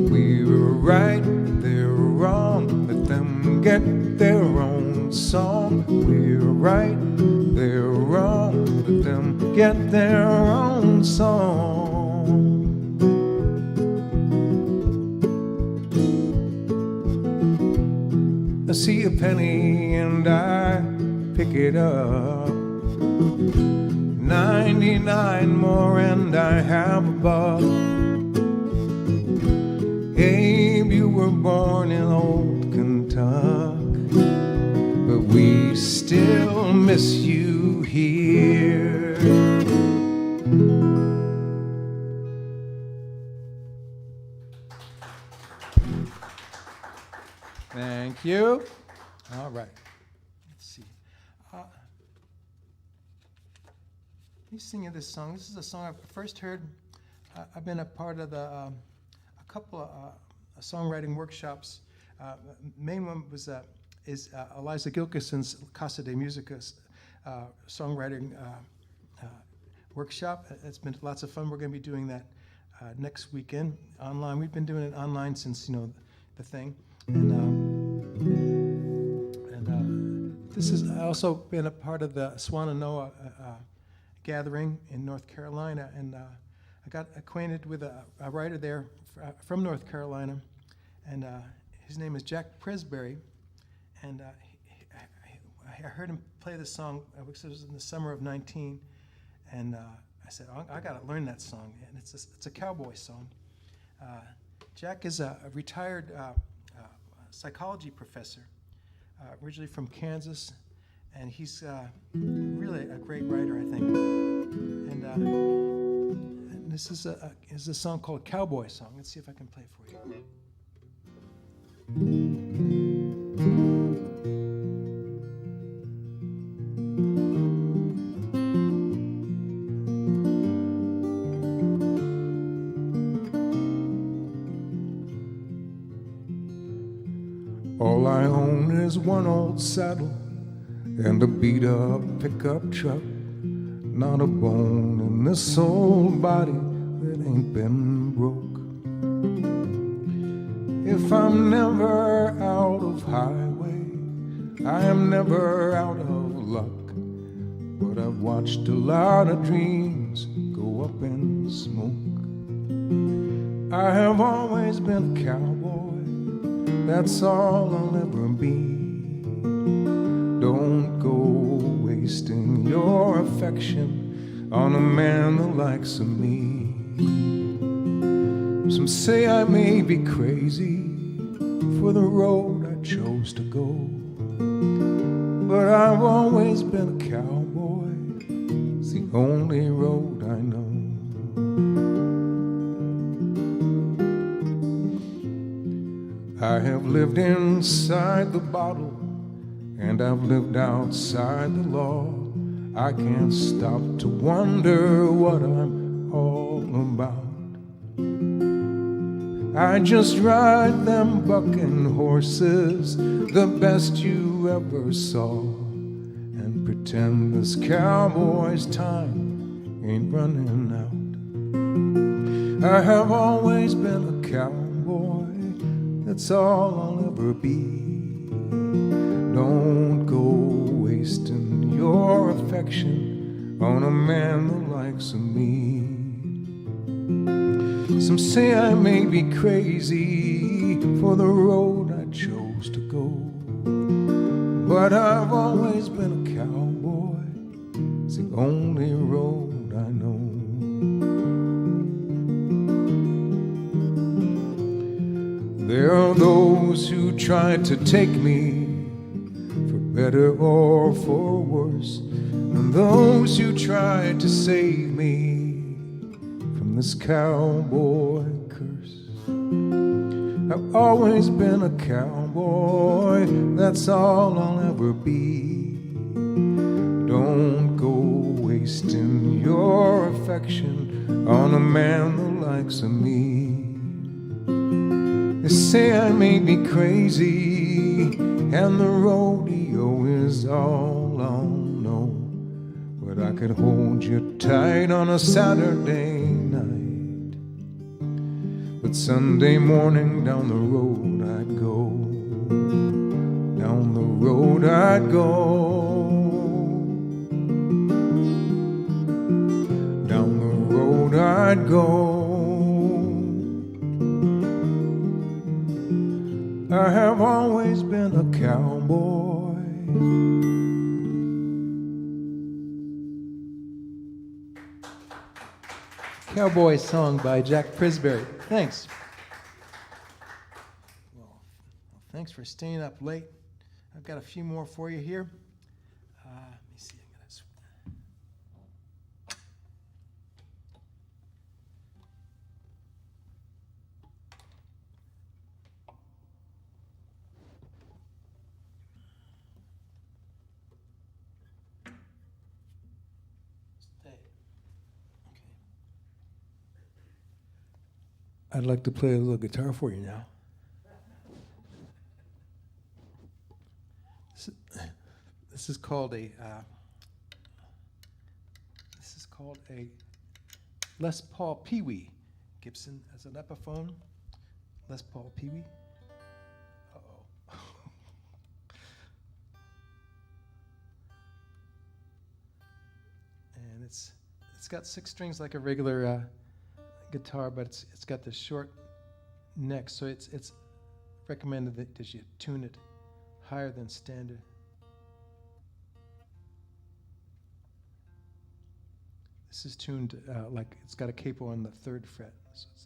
We were right, they're wrong. Let them get their own song. We're right, they're wrong. Let them get their own song. I see a penny and I pick it up. 99 more and I have a buck. Abe, you were born in old Kentucky, but we still miss you here. Thank you. All right. Let's see. He's singing this song. This is a song I first heard. I've been a part of a couple of songwriting workshops. Main one was is Eliza Gilkison's Casa de Musica songwriting workshop. It's been lots of fun. We're going to be doing that next weekend online. We've been doing it online since the thing. And this is also been a part of the Swannanoa gathering in North Carolina, and I got acquainted with a writer there from North Carolina, and his name is Jack Presbury, and I heard him play this song. It was in the summer of '19, and I said, I got to learn that song, and it's a cowboy song. Jack is a retired psychology professor, originally from Kansas, and he's really a great writer, I think. And this is a song called Cowboy Song. Let's see if I can play it for you. All I own is one old saddle and a beat-up pickup truck. Not a bone in this old body that ain't been broke. If I'm never out of highway, I am never out of luck. But I've watched a lot of dreams go up in smoke. I have always been a cowboy, that's all I'll ever be. Don't go wasting your affection on a man the likes of me. Some say I may be crazy for the road I chose to go, but I've always been a cowboy. It's the only road I know. I have lived inside the bottle, and I've lived outside the law. I can't stop to wonder what I'm all about. I just ride them bucking horses, the best you ever saw, and pretend this cowboy's time ain't running out. I have always been a cowboy, that's all I'll ever be. Don't go wasting your affection on a man the likes of me. Some say I may be crazy for the road I chose to go, but I've always been a cowboy. It's the only road I know. There are those who try to take me for better or for worse, and those who try to save me from this cowboy curse. I've always been a cowboy, that's all I'll ever be. Don't go wasting your affection on a man the likes of me. They say I may be crazy, and the rodeo is all I'll know, but I could hold you tight on a Saturday night, but Sunday morning down the road I'd go, down the road I'd go, down the road I'd go. I have always been a cowboy. Cowboy song by Jack Prisbury. Thanks. Well, thanks for staying up late. I've got a few more for you here. Let me see. I'd like to play a little guitar for you now. This is called a Les Paul Pee-wee. Gibson as an Epiphone. Les Paul Pee-wee. Uh-oh. And it's got 6 strings like a regular guitar, but it's got this short neck, so it's recommended that you tune it higher than standard. This is tuned like it's got a capo on the 3rd fret. So it's,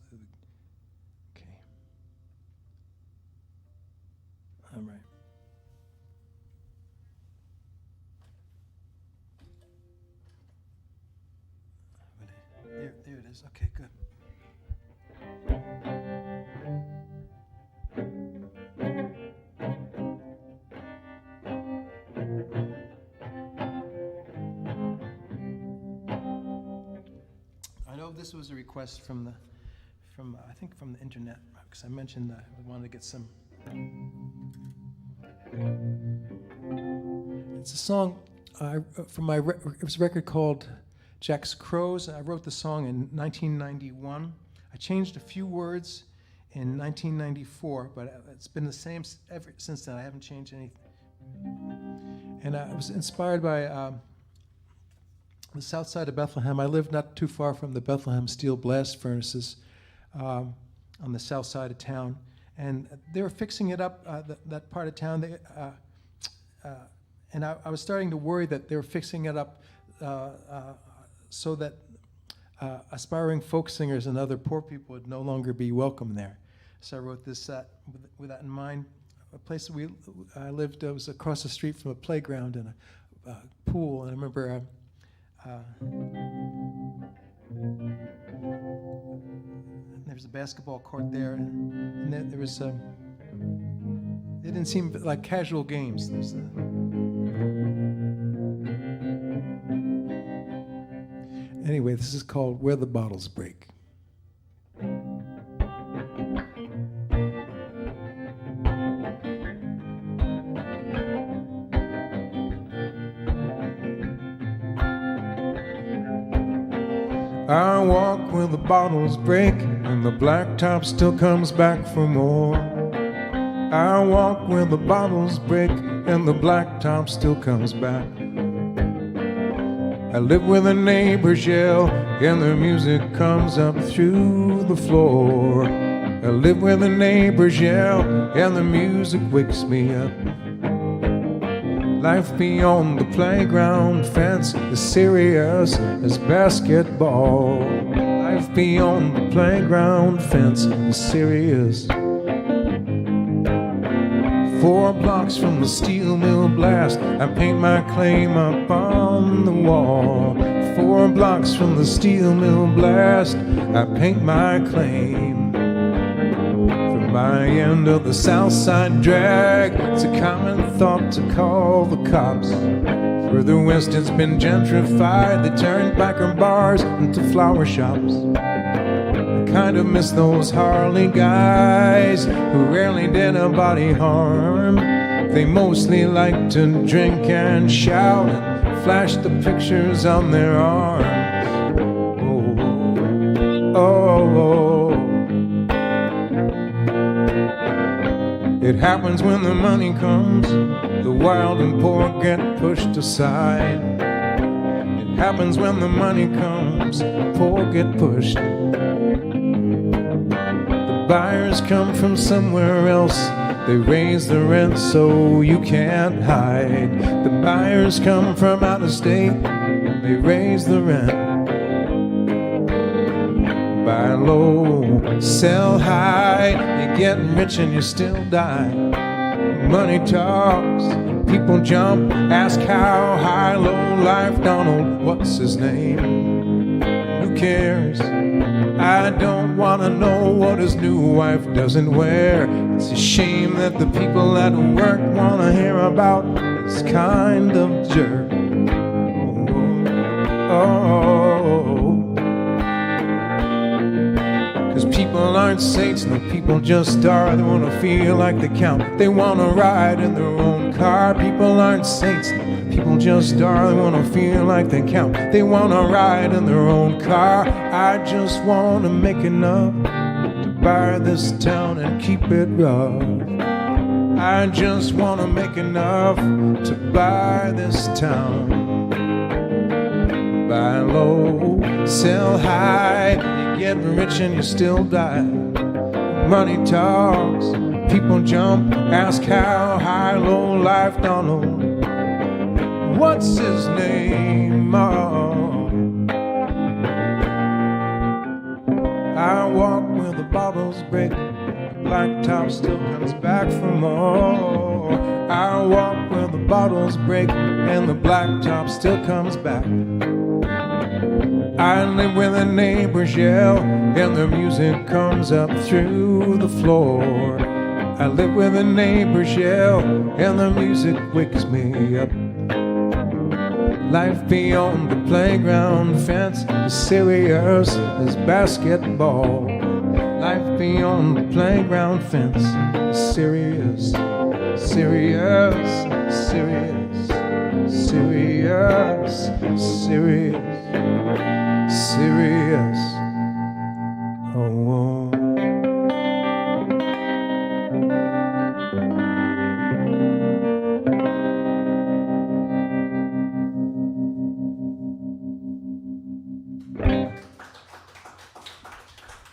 okay. All right. There it is. Okay, good. I know this was a request from the internet, because I mentioned that I wanted to get some. It's a song from it was a record called Jack's Crows. I wrote the song in 1991. I changed a few words in 1994, but it's been the same ever since then. I haven't changed anything. And I was inspired by the south side of Bethlehem. I lived not too far from the Bethlehem steel blast furnaces on the south side of town. And they were fixing it up, that part of town. And I was starting to worry that they were fixing it up so that aspiring folk singers and other poor people would no longer be welcome there. So I wrote this with that in mind. A place I lived was across the street from a playground and a pool, and I remember there was a basketball court there, and there was it didn't seem like casual games. Anyway, this is called Where the Bottles Break. I walk where the bottles break, and the blacktop still comes back for more. I walk where the bottles break, and the blacktop still comes back. I live where the neighbors yell, and their music comes up through the floor. I live where the neighbors yell, and the music wakes me up. Life beyond the playground fence is serious as basketball. Life beyond the playground fence is serious. 4 blocks from the steel mill blast, I paint my claim up on the wall. 4 blocks from the steel mill blast, I paint my claim. From my end of the south side drag, it's a common thought to call the cops. Further west it's been gentrified, they turned biker bars into flower shops. I kind of miss those Harley guys who rarely did a body harm. They mostly like to drink and shout and flash the pictures on their arms. Oh, oh, oh. It happens when the money comes, the wild and poor get pushed aside. It happens when the money comes, the poor get pushed. The buyers come from somewhere else, they raise the rent so you can't hide. The buyers come from out of state, they raise the rent. Buy low, sell high, you get rich and you still die. Money talks, people jump, ask how high, low life, Donald, what's his name? Who cares? I don't wanna know what his new wife doesn't wear. It's a shame that the people at work wanna hear about this kind of jerk. Oh, 'cause people aren't saints, no, people just are. They wanna feel like they count, they wanna ride in their own car. People aren't saints, no, people just are. They wanna feel like they count, they wanna ride in their own car. I just wanna make enough to buy this town and keep it rough. I just wanna make enough to buy this town. Buy low, sell high, you get rich and you still die. Money talks, people jump, ask how high, low life, Donald, what's his name? Oh. I walk where the bottles break, the blacktop still comes back for more. I walk where the bottles break, and the blacktop still comes back. I live where the neighbors yell, and their music comes up through the floor. I live where the neighbors yell, and the music wakes me up. Life beyond the playground fence is serious as basketball. Life beyond the playground fence is serious, serious, serious, serious, serious, serious. Oh.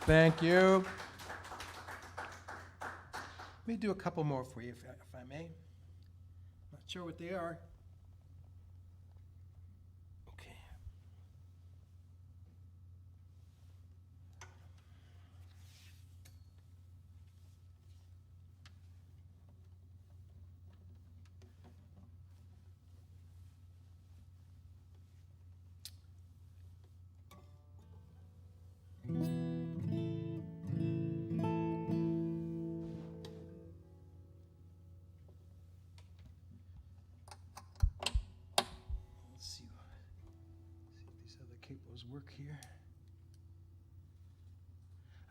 Thank you. Let me do a couple more for you, if I may. Not sure what they are. Okay.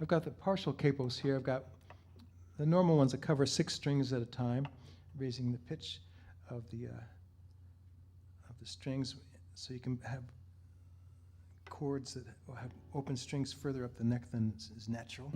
I've got the partial capos here. I've got the normal ones that cover 6 strings at a time, raising the pitch of the strings, so you can have chords that have open strings further up the neck than is natural.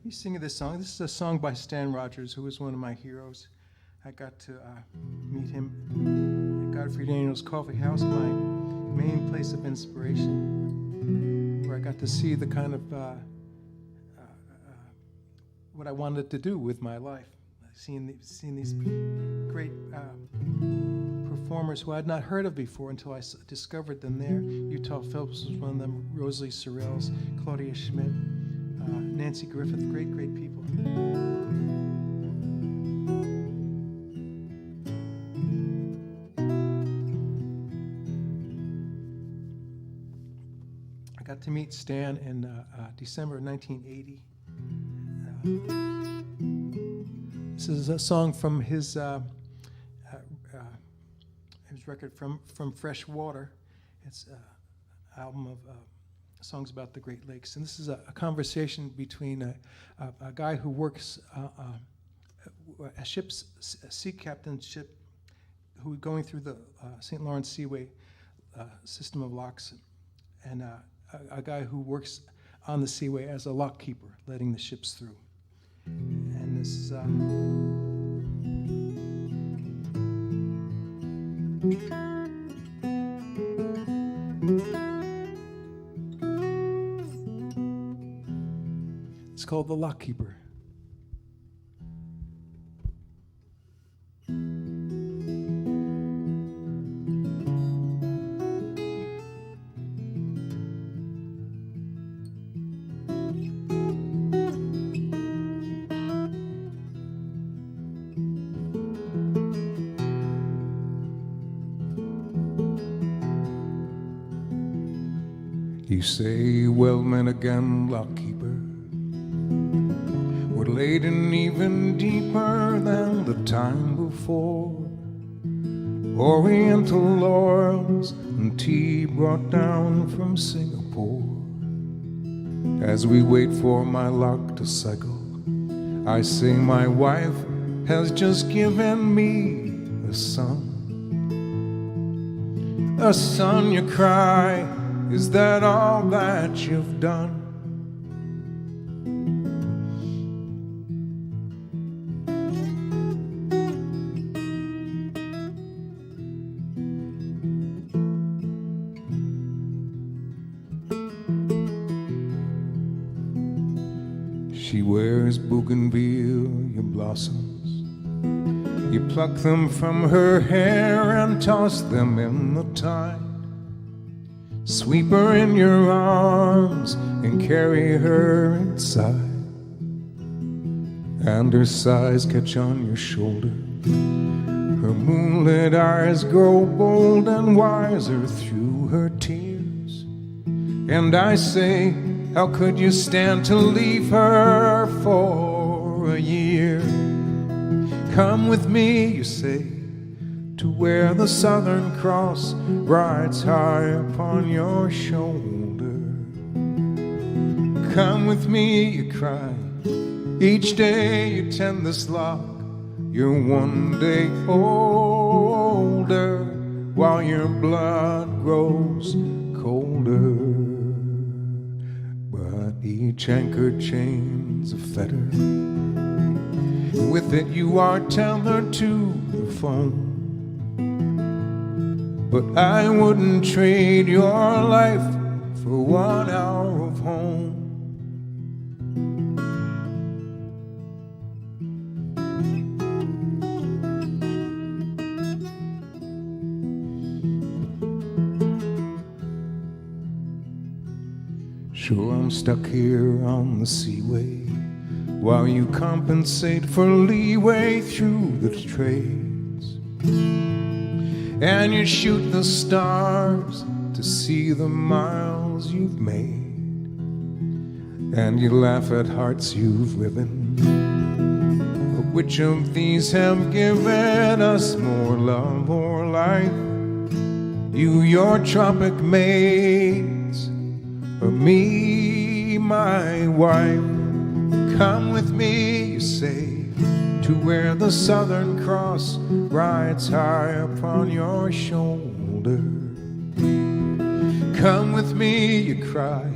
Singing this song. This is a song by Stan Rogers, who was one of my heroes. I got to meet him at Godfrey Daniels Coffee House, my main place of inspiration, where I got to see the kind of what I wanted to do with my life. Seeing these great performers who I had not heard of before until I discovered them there. Utah Phelps was one of them, Rosalie Sorrells, Claudia Schmidt, Nancy Griffith, great people. I got to meet Stan in December of 1980. This is a song from his record from Fresh Water. It's an album of songs about the Great Lakes. And this is a conversation between a guy who works a sea captain ship who is going through the St. Lawrence Seaway system of locks, and a guy who works on the seaway as a lock keeper, letting the ships through. And this is it's called The Lock Keeper. You say, well met again, lock keeper. We're laden even deeper than the time before. Oriental laurels and tea brought down from Singapore. As we wait for my lock to cycle, I say my wife has just given me a son. A son, you cry, is that all that you've done? She wears bougainvillea blossoms. You pluck them from her hair and toss them in the tide. Sweep her in your arms and carry her inside. And her sighs catch on your shoulder. Her moonlit eyes grow bold and wiser through her tears. And I say, how could you stand to leave her for a year? Come with me, you say, to where the Southern Cross rides high upon your shoulder. Come with me, you cry, each day you tend this lock. You're one day older, while your blood grows colder. But each anchor chain's a fetter. With it you are tethered to the foam. But I wouldn't trade your life for 1 hour of home. Sure, I'm stuck here on the seaway, while you compensate for leeway through the trades. And you shoot the stars to see the miles you've made, and you laugh at hearts you've riven. But which of these have given us more love or life? You, your tropic maids, or me, my wife? Come with me, you say, to where the Southern Cross rides high upon your shoulder. Come with me, you cry,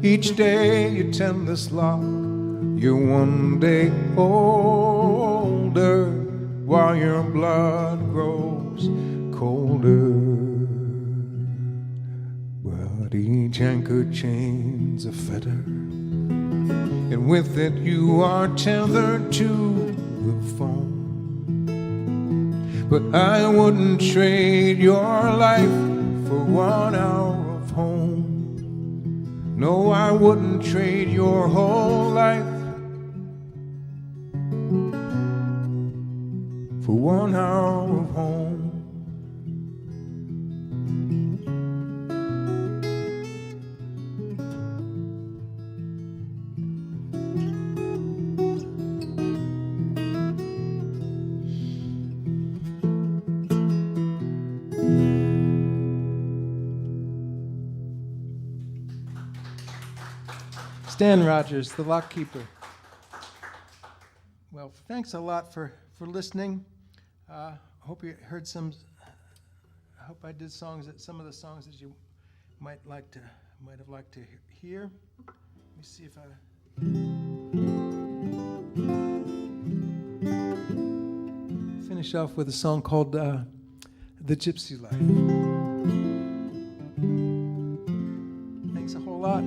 each day you tend this lock. You're one day older, while your blood grows colder. But each anchor chain's a fetter, and with it you are tethered to the foam. But I wouldn't trade your life for 1 hour of home. No, I wouldn't trade your whole life for 1 hour of home. Stan Rogers, the lock keeper. Well, thanks a lot for listening. I hope you heard some. I hope I did some of the songs that you might have liked to hear. Let me see if I. Finish off with a song called "The Gypsy Life." Thanks a whole lot.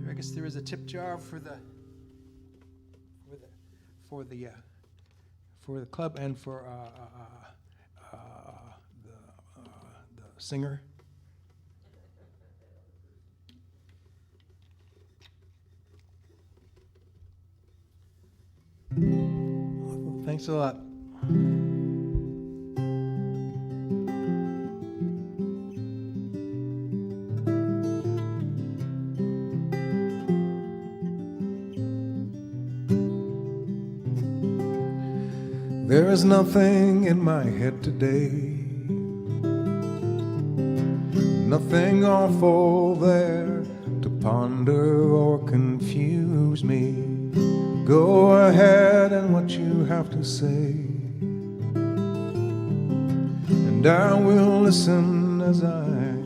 I guess there is a tip jar for the club and for the singer. Thanks a lot. There is nothing in my head today, nothing awful there to ponder or confuse me. Go ahead and what you have to say, and I will listen as I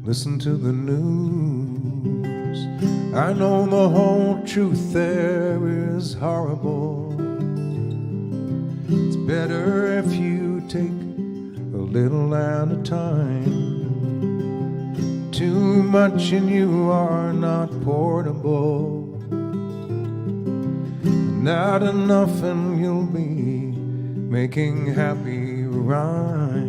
listen to the news. I know the whole truth there is horrible. It's better if you take a little at a time. Too much and you are not portable. Not enough and you'll be making happy rhymes.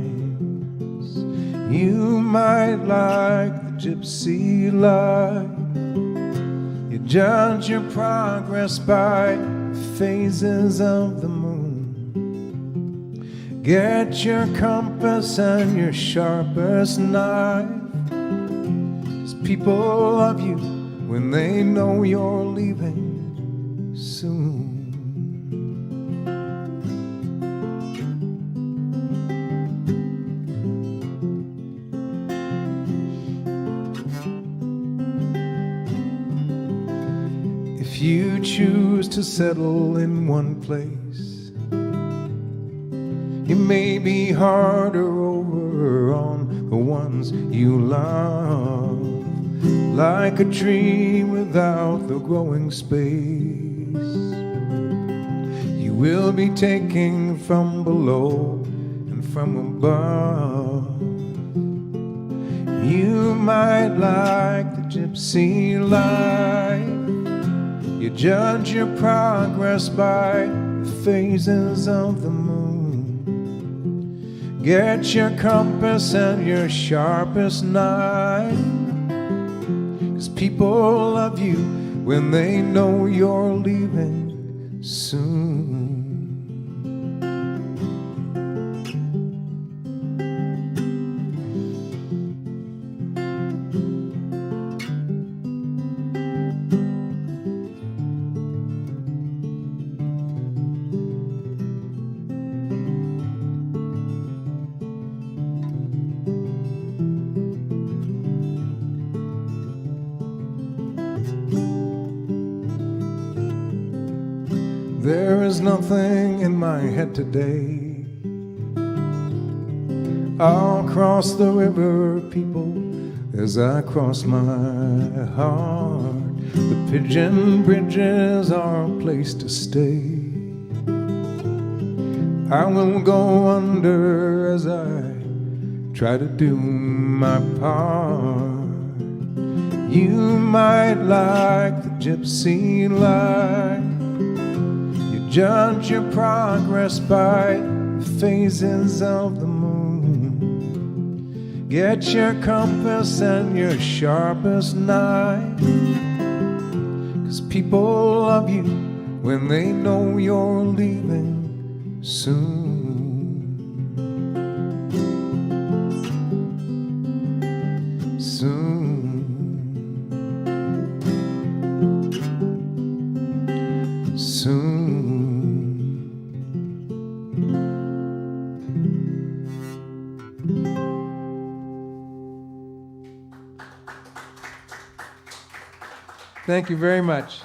You might like the gypsy life. You judge your progress by phases of the moon. Get your compass and your sharpest knife, 'cause people love you when they know you're leaving soon. If you choose to settle in one place, it may be harder over on the ones you love, like a tree without the growing space. You will be taking from below and from above. You might like the gypsy life. You judge your progress by the phases of the moon. Get your compass and your sharpest knife, 'cause people love you when they know you're leaving soon. There is nothing in my head today. I'll cross the river, people, as I cross my heart. The pigeon bridges are a place to stay. I will go under as I try to do my part. You might like the gypsy life. Judge your progress by the phases of the moon. Get your compass and your sharpest knife, 'cause people love you when they know you're leaving soon. Soon. Soon. Thank you very much.